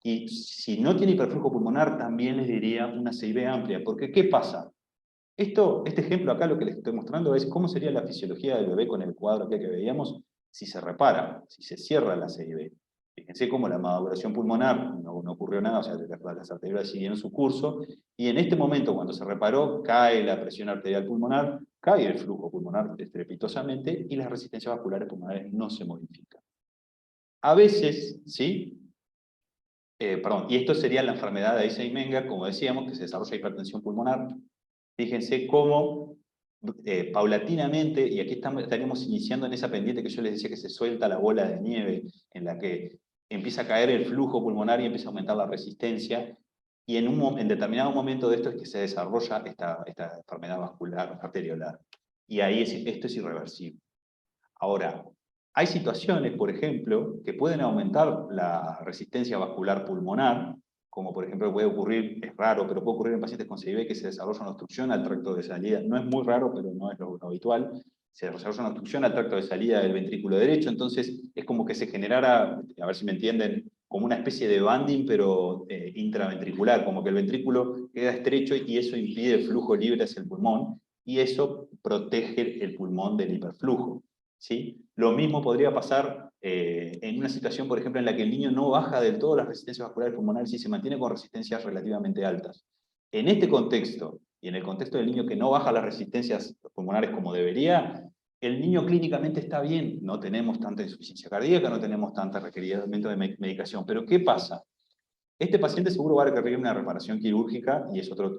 Y si no tiene hiperflujo pulmonar, también les diría una CIB amplia. Porque, ¿qué pasa? Este ejemplo acá lo que les estoy mostrando es cómo sería la fisiología del bebé con el cuadro que veíamos si se repara, si se cierra la CIB. Fíjense cómo la maduración pulmonar no ocurrió nada, o sea, las arteriales siguieron su curso, y en este momento, cuando se reparó, cae la presión arterial pulmonar, cae el flujo pulmonar estrepitosamente, y las resistencias vasculares pulmonares no se modifican. A veces, ¿sí? Y esto sería la enfermedad de Eisenmenger, como decíamos, que se desarrolla hipertensión pulmonar. Fíjense cómo paulatinamente, y aquí estaríamos iniciando en esa pendiente que yo les decía que se suelta la bola de nieve, en la que empieza a caer el flujo pulmonar y empieza a aumentar la resistencia, y en determinado momento de esto es que se desarrolla esta enfermedad vascular arteriolar. Y ahí esto es irreversible. Ahora, hay situaciones, por ejemplo, que pueden aumentar la resistencia vascular pulmonar, como por ejemplo puede ocurrir, es raro, pero puede ocurrir en pacientes con CIB que se desarrolla una obstrucción al tracto de salida. No es muy raro, pero no es lo habitual. Se desarrolla una obstrucción al tracto de salida del ventrículo derecho, entonces es como que se generara, a ver si me entienden, como una especie de banding, pero intraventricular, como que el ventrículo queda estrecho y eso impide el flujo libre hacia el pulmón, y eso protege el pulmón del hiperflujo. ¿Sí? Lo mismo podría pasar en una situación, por ejemplo, en la que el niño no baja del todo las resistencias vasculares pulmonares y se mantiene con resistencias relativamente altas. En este contexto, y en el contexto del niño que no baja las resistencias pulmonares como debería, el niño clínicamente está bien, no tenemos tanta insuficiencia cardíaca, no tenemos tanto requerimiento de medicación, pero ¿qué pasa? Este paciente seguro va a requerir una reparación quirúrgica y es otro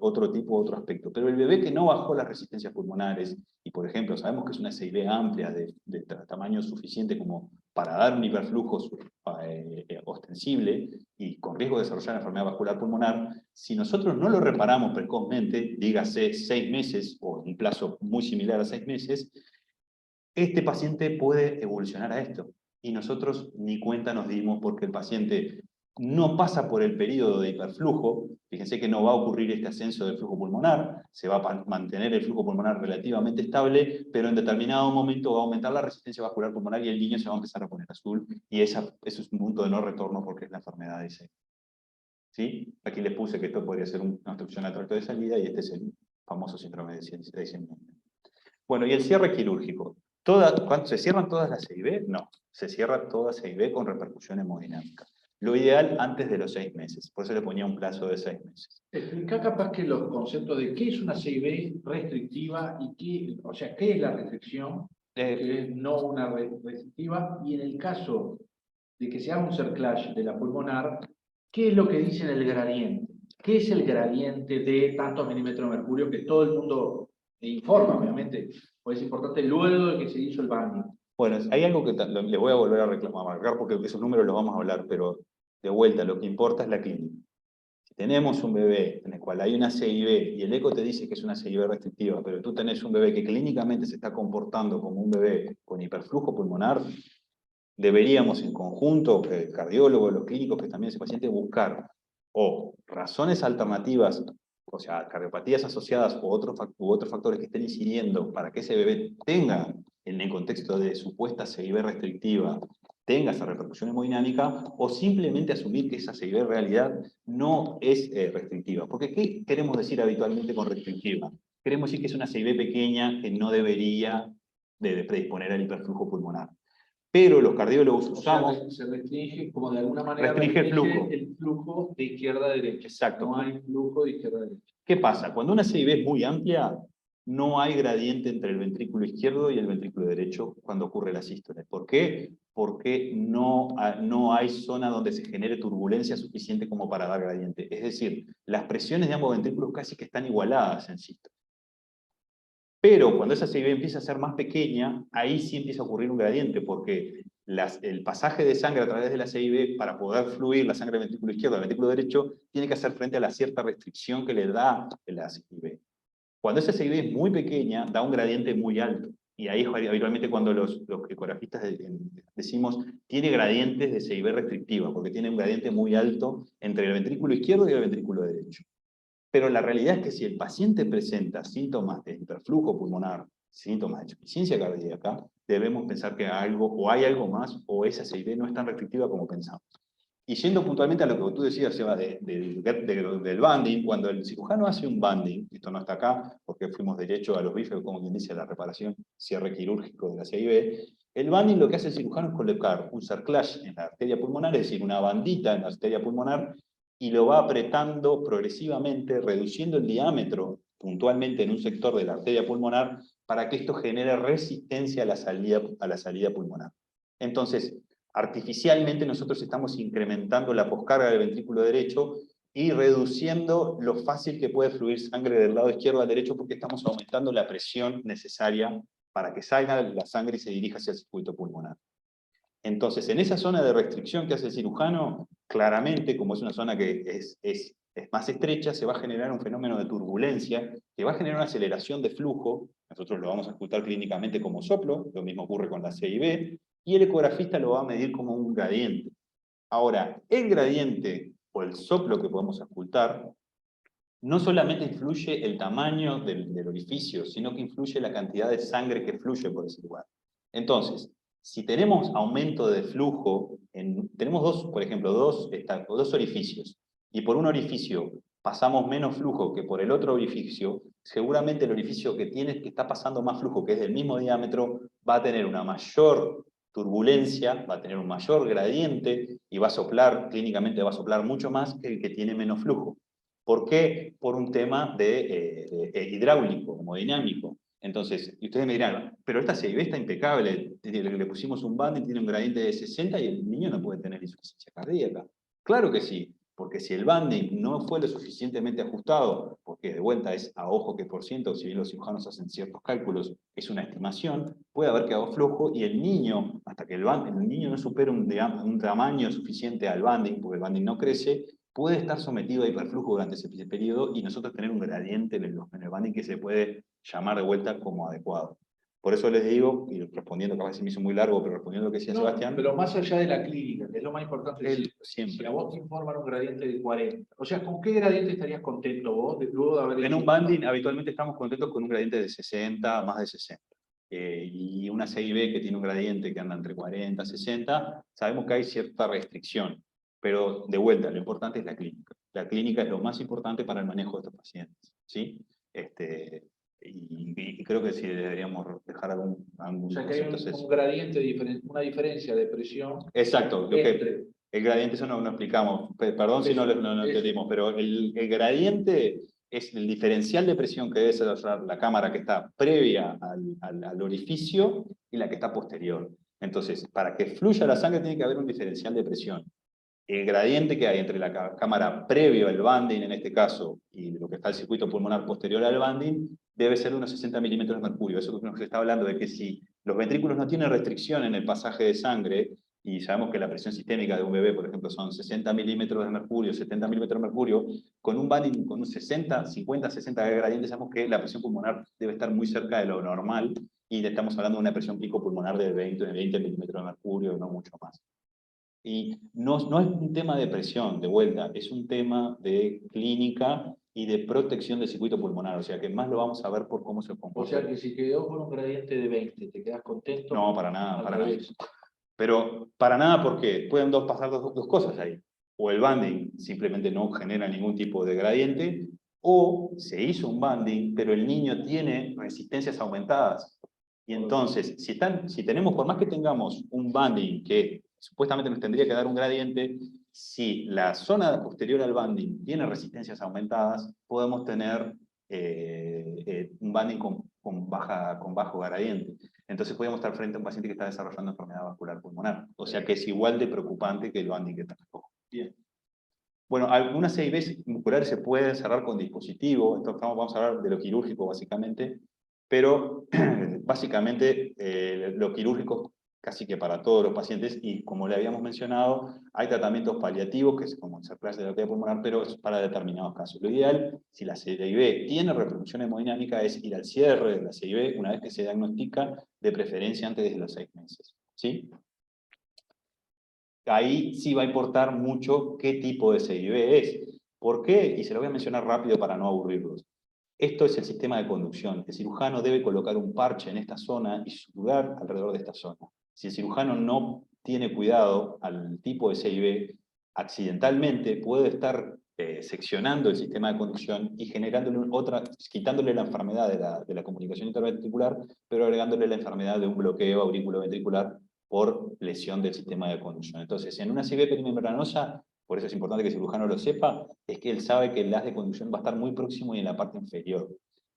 aspecto. Pero el bebé que no bajó las resistencias pulmonares, y por ejemplo sabemos que es una CIB amplia de tamaño suficiente como para dar un hiperflujo ostensible y con riesgo de desarrollar enfermedad vascular pulmonar, si nosotros no lo reparamos precozmente, dígase 6 meses o un plazo muy similar a 6 meses, este paciente puede evolucionar a esto. Y nosotros ni cuenta nos dimos porque el paciente no pasa por el periodo de hiperflujo. Fíjense que no va a ocurrir este ascenso del flujo pulmonar, se va a mantener el flujo pulmonar relativamente estable, pero en determinado momento va a aumentar la resistencia vascular pulmonar y el niño se va a empezar a poner azul, y eso es un punto de no retorno porque es la enfermedad de ese. ¿Sí? Aquí les puse que esto podría ser una obstrucción al tracto de salida, y este es el famoso síndrome de Eisenmenger. Bueno, y el cierre quirúrgico. ¿Cuándo se cierran todas las CIB? No, se cierra toda CIB con repercusión hemodinámica. Lo ideal antes de los 6 meses, por eso le ponía un plazo de 6 meses. Explica capaz que los conceptos de qué es una CIB restrictiva y qué es la restricción, que es no una restrictiva, y en el caso de que se haga un cerclage de la pulmonar, ¿qué es lo que dice en el gradiente? ¿Qué es el gradiente de tantos milímetros de mercurio que todo el mundo informa, obviamente? Pues es importante luego de que se hizo el banding. Bueno, hay algo que le voy a volver a reclamar, porque esos números los vamos a hablar, pero de vuelta, lo que importa es la clínica. Si tenemos un bebé en el cual hay una CIB y el eco te dice que es una CIB restrictiva, pero tú tenés un bebé que clínicamente se está comportando como un bebé con hiperflujo pulmonar, deberíamos en conjunto, el cardiólogo, los clínicos que también ese paciente, buscar o razones alternativas, o sea, cardiopatías asociadas u otros factores que estén incidiendo para que ese bebé tenga, en el contexto de supuesta CIB restrictiva, tenga esa repercusión hemodinámica, o simplemente asumir que esa CIB en realidad no es restrictiva. Porque ¿qué queremos decir habitualmente con restrictiva? Queremos decir que es una CIB pequeña que no debería de predisponer al hiperflujo pulmonar. Pero los cardiólogos usamos... Se restringe, como de alguna manera, restringe el flujo de izquierda a derecha. Exacto. No hay flujo de izquierda a derecha. ¿Qué pasa? Cuando una CIB es muy amplia, no hay gradiente entre el ventrículo izquierdo y el ventrículo derecho cuando ocurre la sístole. ¿Por qué? Porque no hay zona donde se genere turbulencia suficiente como para dar gradiente. Es decir, las presiones de ambos ventrículos casi que están igualadas en sístole. Pero cuando esa CIB empieza a ser más pequeña, ahí sí empieza a ocurrir un gradiente, porque el pasaje de sangre a través de la CIB, para poder fluir la sangre del ventrículo izquierdo al ventrículo derecho, tiene que hacer frente a la cierta restricción que le da la CIB. Cuando esa CIB es muy pequeña, da un gradiente muy alto. Y ahí habitualmente cuando los ecografistas decimos, tiene gradientes de CIB restrictiva, porque tiene un gradiente muy alto entre el ventrículo izquierdo y el ventrículo derecho. Pero la realidad es que si el paciente presenta síntomas de hiperflujo pulmonar, síntomas de insuficiencia cardíaca, debemos pensar que hay algo más, o esa CIB no es tan restrictiva como pensamos. Y yendo puntualmente a lo que tú decías, Seba, del banding, cuando el cirujano hace un banding, esto no está acá, porque fuimos derecho a los bifes, como quien dice, a la reparación, cierre quirúrgico de la CIB, el banding lo que hace el cirujano es colocar un cerclage en la arteria pulmonar, es decir, una bandita en la arteria pulmonar, y lo va apretando progresivamente, reduciendo el diámetro puntualmente en un sector de la arteria pulmonar, para que esto genere resistencia a la salida pulmonar. Entonces, artificialmente nosotros estamos incrementando la poscarga del ventrículo derecho y reduciendo lo fácil que puede fluir sangre del lado izquierdo al derecho, porque estamos aumentando la presión necesaria para que salga la sangre y se dirija hacia el circuito pulmonar. Entonces, en esa zona de restricción que hace el cirujano, claramente, como es una zona que es más estrecha, se va a generar un fenómeno de turbulencia, que va a generar una aceleración de flujo. Nosotros lo vamos a ocultar clínicamente como soplo, lo mismo ocurre con la CIB, y el ecografista lo va a medir como un gradiente. Ahora, el gradiente o el soplo que podemos ocultar no solamente influye el tamaño del orificio, sino que influye la cantidad de sangre que fluye por ese lugar. Entonces, si tenemos aumento de flujo, tenemos por ejemplo, dos orificios, y por un orificio pasamos menos flujo que por el otro orificio, seguramente el orificio que está pasando más flujo, que es del mismo diámetro, va a tener una mayor turbulencia, va a tener un mayor gradiente, y va a soplar, clínicamente va a soplar mucho más que el que tiene menos flujo. ¿Por qué? Por un tema hidráulico, hemodinámico. Entonces, y ustedes me dirán, pero esta CIB está impecable, le pusimos un banding, tiene un gradiente de 60 y el niño no puede tener insuficiencia cardíaca. Claro que sí, porque si el banding no fue lo suficientemente ajustado, porque de vuelta es a ojo que por ciento, si bien los cirujanos hacen ciertos cálculos, es una estimación, puede haber quedado flojo y el niño, hasta que el niño no supere un tamaño suficiente al banding, porque el banding no crece, puede estar sometido a hiperflujo durante ese periodo y nosotros tener un gradiente en el banding que se puede llamar de vuelta como adecuado. Por eso les digo, y respondiendo, capaz se me hizo muy largo, pero respondiendo a lo que decía Sebastián. Pero más allá de la clínica, que es lo más importante, siempre. Si a vos te informan un gradiente de 40, o sea, ¿con qué gradiente estarías contento vos luego de haber En un banding habitualmente estamos contentos con un gradiente de 60, más de 60. Y una CIB que tiene un gradiente que anda entre 40 y 60, sabemos que hay cierta restricción. Pero de vuelta, lo importante es la clínica. La clínica es lo más importante para el manejo de estos pacientes, ¿sí? Y creo que sí deberíamos dejar algún o sea, que hay concepto. un gradiente, una diferencia de presión. Exacto. El gradiente, eso no explicamos. Perdón si no entendimos, pero el gradiente es el diferencial de presión que debe ser la cámara que está previa al orificio y la que está posterior. Entonces, para que fluya la sangre tiene que haber un diferencial de presión. El gradiente que hay entre la cámara previo al banding, en este caso, y lo que está el circuito pulmonar posterior al banding, debe ser de unos 60 milímetros de mercurio. Eso es lo que nos está hablando de que si los ventrículos no tienen restricción en el pasaje de sangre, y sabemos que la presión sistémica de un bebé, por ejemplo, son 60 milímetros de mercurio, 70 milímetros de mercurio, con un banding con un 50, 60 de gradiente, sabemos que la presión pulmonar debe estar muy cerca de lo normal, y estamos hablando de una presión pico pulmonar de 20 milímetros de mercurio, no mucho más. Y no es un tema de presión, de vuelta, es un tema de clínica y de protección del circuito pulmonar, o sea que más lo vamos a ver por cómo se comporta. O sea que si quedó con un gradiente de 20, ¿te quedas contento? No, para nada, para nada. Pero para nada, porque pueden pasar dos cosas ahí. O el banding simplemente no genera ningún tipo de gradiente, o se hizo un banding, pero el niño tiene resistencias aumentadas. Y entonces, si tenemos, por más que tengamos un banding que supuestamente nos tendría que dar un gradiente, si la zona posterior al banding tiene resistencias aumentadas, podemos tener un banding con bajo gradiente. Entonces podemos estar frente a un paciente que está desarrollando enfermedad vascular pulmonar. O sea que es igual de preocupante que el banding que trajo. Bien. Bueno, algunas CIBs musculares se pueden cerrar con dispositivo, entonces vamos a hablar de lo quirúrgico básicamente, pero básicamente lo quirúrgico casi que para todos los pacientes, y como le habíamos mencionado, hay tratamientos paliativos, que es como hacer clase de terapia pulmonar, pero es para determinados casos. Lo ideal, si la CIB tiene repercusión hemodinámica, es ir al cierre de la CIB una vez que se diagnostica, de preferencia antes de los 6 meses. ¿Sí? Ahí sí va a importar mucho qué tipo de CIB es. ¿Por qué? Y se lo voy a mencionar rápido para no aburrirlos. Esto es el sistema de conducción. El cirujano debe colocar un parche en esta zona y suturar alrededor de esta zona. Si el cirujano no tiene cuidado al tipo de CIB, accidentalmente puede estar seccionando el sistema de conducción y generándole quitándole la enfermedad de la comunicación interventricular, pero agregándole la enfermedad de un bloqueo auriculoventricular por lesión del sistema de conducción. Entonces, en una CIB perimembranosa, por eso es importante que el cirujano lo sepa, es que él sabe que el haz de conducción va a estar muy próximo y en la parte inferior.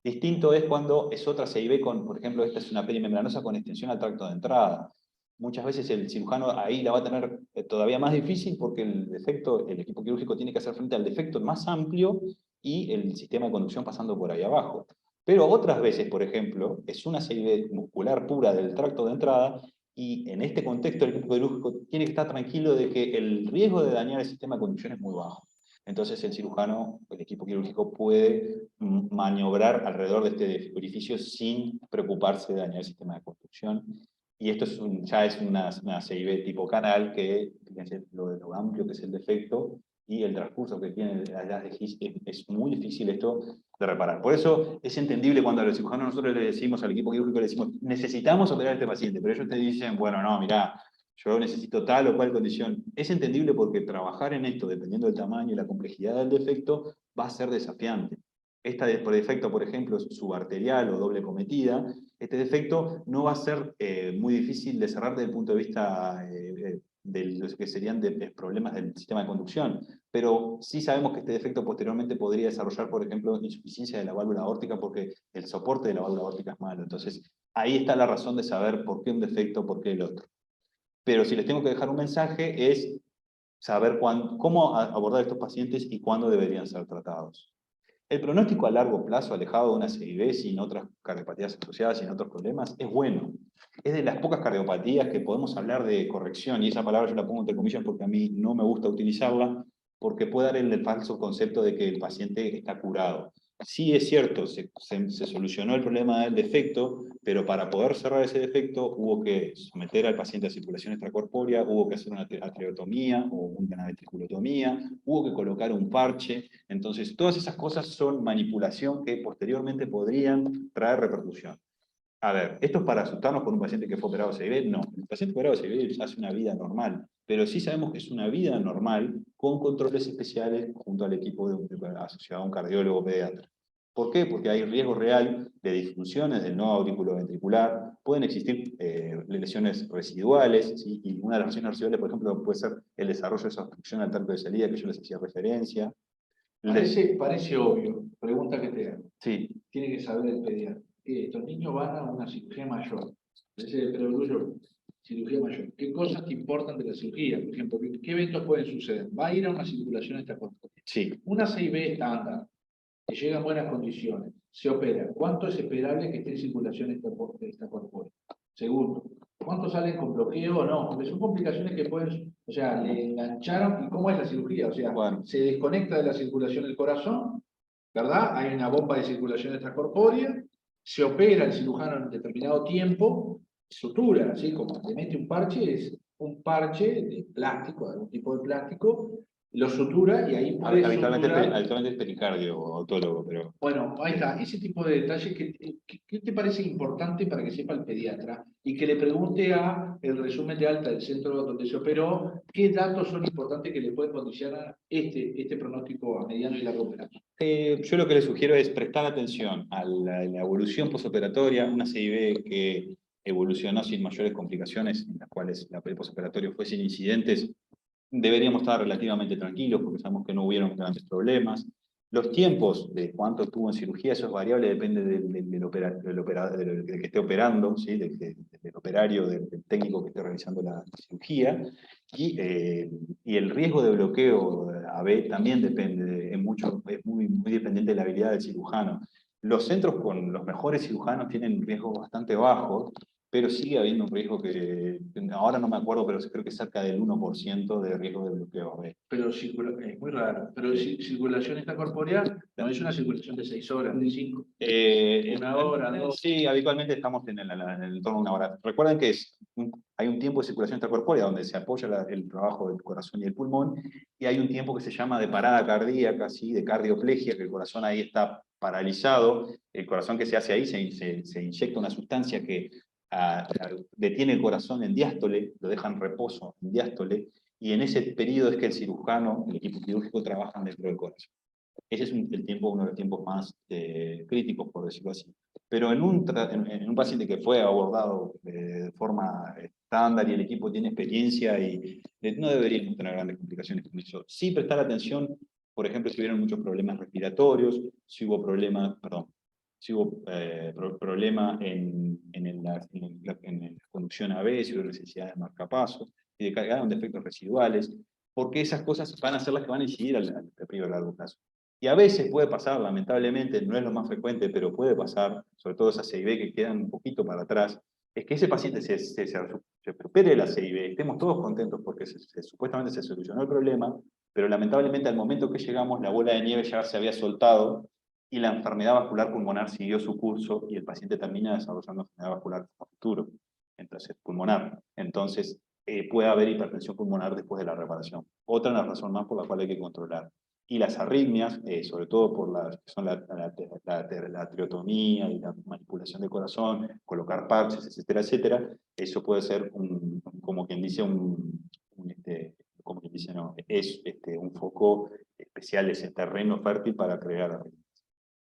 Distinto es cuando es otra CIB con, por ejemplo, esta es una perimembranosa con extensión al tracto de entrada. Muchas veces el cirujano ahí la va a tener todavía más difícil porque el equipo quirúrgico tiene que hacer frente al defecto más amplio y el sistema de conducción pasando por ahí abajo. Pero otras veces, por ejemplo, es una CIB muscular pura del tracto de entrada y en este contexto el equipo quirúrgico tiene que estar tranquilo de que el riesgo de dañar el sistema de conducción es muy bajo. Entonces el cirujano, el equipo quirúrgico puede maniobrar alrededor de este orificio sin preocuparse de dañar el sistema de conducción. Y esto ya es una CIB tipo canal que, fíjense lo amplio que es el defecto y el transcurso que tiene las de His, es muy difícil esto de reparar. Por eso es entendible cuando a los cirujanos nosotros le decimos, al equipo quirúrgico le decimos, necesitamos operar a este paciente, pero ellos te dicen, bueno, no, mirá, yo necesito tal o cual condición. Es entendible porque trabajar en esto, dependiendo del tamaño y la complejidad del defecto, va a ser desafiante. Esta por defecto, por ejemplo, subarterial o doble cometida, este defecto no va a ser muy difícil de cerrar desde el punto de vista de los que serían problemas del sistema de conducción, pero sí sabemos que este defecto posteriormente podría desarrollar, por ejemplo, insuficiencia de la válvula aórtica porque el soporte de la válvula aórtica es malo. Entonces, ahí está la razón de saber por qué un defecto, por qué el otro. Pero si les tengo que dejar un mensaje es saber cómo abordar estos pacientes y cuándo deberían ser tratados. El pronóstico a largo plazo, alejado de una CIB, sin otras cardiopatías asociadas, sin otros problemas, es bueno. Es de las pocas cardiopatías que podemos hablar de corrección, y esa palabra yo la pongo entre comillas porque a mí no me gusta utilizarla, porque puede dar el falso concepto de que el paciente está curado. Sí es cierto, se solucionó el problema del defecto, pero para poder cerrar ese defecto hubo que someter al paciente a circulación extracorpórea, hubo que hacer una atreotomía o una ventriculotomía, hubo que colocar un parche. Entonces, todas esas cosas son manipulación que posteriormente podrían traer repercusión. A ver, ¿esto es para asustarnos con un paciente que fue operado de CIB? No, el paciente operado de CIB hace una vida normal, pero sí sabemos que es una vida normal con controles especiales junto al equipo asociado a un cardiólogo pediatra. ¿Por qué? Porque hay riesgo real de disfunciones del nodo auriculoventricular, pueden existir lesiones residuales, ¿sí? Y una de las lesiones residuales, por ejemplo, puede ser el desarrollo de esa obstrucción al tracto de salida que yo les hacía referencia. Parece obvio, pregunta que te hago. Sí. Tiene que saber el pediatra. Estos niños van a una cirugía mayor. Ese es el preludio, cirugía mayor. ¿Qué cosas te importan de la cirugía? Por ejemplo, ¿qué eventos pueden suceder? Va a ir a una circulación extracorpórea. Sí. Una CIB estándar, que llega en buenas condiciones, se opera. ¿Cuánto es esperable que esté en circulación extracorpórea? Segundo, ¿cuántos salen con bloqueo o no? Porque son complicaciones que pueden, o sea, le engancharon. ¿Y cómo es la cirugía? O sea, bueno, se desconecta de la circulación el corazón, ¿verdad? Hay una bomba de circulación extracorpórea, se opera el cirujano en determinado tiempo, sutura, así como le mete un parche, es un parche de plástico, de algún tipo de plástico, lo sutura y ahí puede suturar. Habitualmente es pericardio o autólogo, pero... Bueno, ahí está, ese tipo de detalles ¿qué te parece importante para que sepa el pediatra? Y que le pregunte a el resumen de alta del centro donde se operó, qué datos son importantes que le pueden condicionar este pronóstico a mediano y largo plazo. Yo lo que le sugiero es prestar atención a la evolución posoperatoria, una CIB que evolucionó sin mayores complicaciones, en las cuales el posoperatorio fue sin incidentes. Deberíamos estar relativamente tranquilos porque sabemos que no hubieron grandes problemas. Los tiempos de cuánto estuvo en cirugía, eso es variable, depende del que esté operando, ¿sí? Del operario, del técnico que esté realizando la cirugía. Y el riesgo de bloqueo AB también depende, es muy dependiente de la habilidad del cirujano. Los centros con los mejores cirujanos tienen riesgos bastante bajos, pero sigue habiendo un riesgo que, ahora no me acuerdo, pero creo que es cerca del 1% de riesgo de bloqueo AB. Pero es muy raro. Pero circulación extracorpórea no es una circulación de 6 horas, de 5. Una hora, 2. Sí, habitualmente estamos en el entorno de una hora. Recuerden que hay un tiempo de circulación extracorpórea donde se apoya el trabajo del corazón y el pulmón, y hay un tiempo que se llama de parada cardíaca, ¿sí? De cardioplegia, que el corazón ahí está paralizado. El corazón que se hace ahí se inyecta una sustancia que detiene el corazón en diástole, lo deja en reposo en diástole, y en ese periodo es que el cirujano, el equipo quirúrgico, trabajan dentro del corazón. Ese es uno de los tiempos más críticos, por decirlo así. Pero en un paciente que fue abordado de forma estándar y el equipo tiene experiencia, y no deberíamos tener grandes complicaciones con eso. Sí prestar atención, por ejemplo, si hubieron muchos problemas respiratorios, si hubo problemas, si hubo problema en la conducción AB, si hubo necesidad de marcapasos, si quedaron defectos residuales, porque esas cosas van a ser las que van a incidir al periodo a largo plazo. Y a veces puede pasar, lamentablemente, no es lo más frecuente, pero puede pasar, sobre todo esas CIB que quedan un poquito para atrás, es que ese paciente se recupere la CIB, estemos todos contentos porque supuestamente se solucionó el problema, pero lamentablemente al momento que llegamos la bola de nieve ya se había soltado y la enfermedad vascular pulmonar siguió su curso y el paciente termina desarrollando enfermedad vascular futuro, entonces pulmonar. Entonces puede haber hipertensión pulmonar después de la reparación. Otra razón más por la cual hay que controlar. Y las arritmias, sobre todo por la triotomía y la manipulación del corazón, colocar parches, etcétera, etcétera, eso puede ser como quien dice, como quien dice, no, es un foco especial, ese terreno fértil para crear arritmias.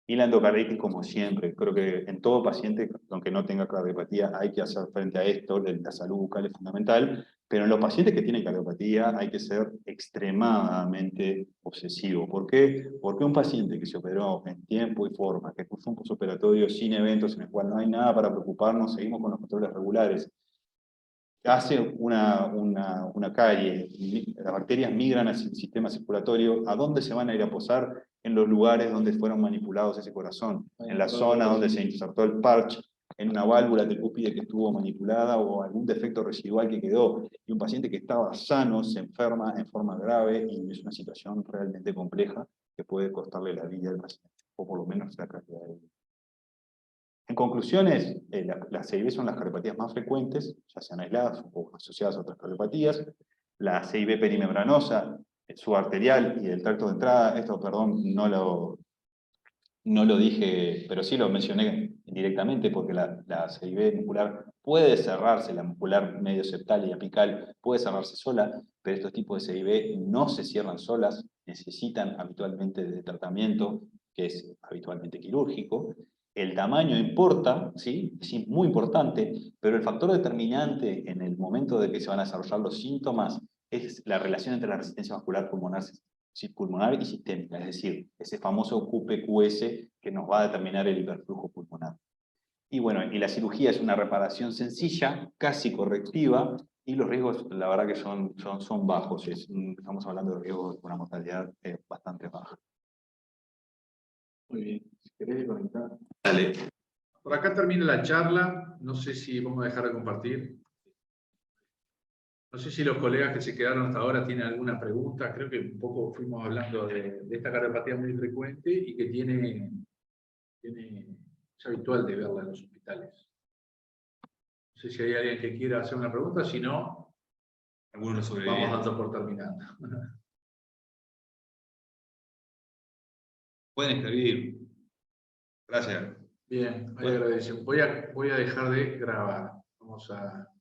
Y la endocarditis, como siempre, creo que en todo paciente, aunque no tenga cardiopatía, hay que hacer frente a esto, la salud bucal es fundamental, pero en los pacientes que tienen cardiopatía hay que ser extremadamente obsesivo. ¿Por qué? Porque un paciente que se operó en tiempo y forma, que puso un postoperatorio sin eventos en el cual no hay nada para preocuparnos, seguimos con los controles regulares, hace una carie, las bacterias migran hacia el sistema circulatorio, ¿a dónde se van a ir a posar? En los lugares donde fueron manipulados ese corazón, en la zona donde se insertó el parche, en una válvula tricúspide que estuvo manipulada o algún defecto residual que quedó. Y un paciente que estaba sano se enferma en forma grave y es una situación realmente compleja que puede costarle la vida al paciente, o por lo menos la calidad de vida. En conclusiones, las CIB son las cardiopatías más frecuentes, ya sean aisladas o asociadas a otras cardiopatías. La CIB perimembranosa, subarterial y del tracto de entrada, esto, perdón, no lo dije, pero sí lo mencioné indirectamente porque la CIB muscular puede cerrarse, la muscular medio septal y apical puede cerrarse sola, pero estos tipos de CIB no se cierran solas, necesitan habitualmente de tratamiento, que es habitualmente quirúrgico. El tamaño importa, ¿sí? Es muy importante, pero el factor determinante en el momento de que se van a desarrollar los síntomas es la relación entre la resistencia vascular pulmonar y sistémica, es decir, ese famoso QPQS que nos va a determinar el hiperflujo pulmonar. Y bueno, y la cirugía es una reparación sencilla, casi correctiva, y los riesgos, la verdad que son bajos. Estamos hablando de riesgos con una mortalidad bastante baja. Muy bien. Si querés conectar. Dale. Por acá termina la charla. No sé si vamos a dejar de compartir. No sé si los colegas que se quedaron hasta ahora tienen alguna pregunta. Creo que un poco fuimos hablando de esta cardiopatía muy frecuente y que es habitual de verla en los hospitales. No sé si hay alguien que quiera hacer una pregunta. Si no, vamos dando por terminada. pueden escribir. Gracias. Bien, ahí Bueno. agradecemos. Voy a dejar de grabar. Vamos a...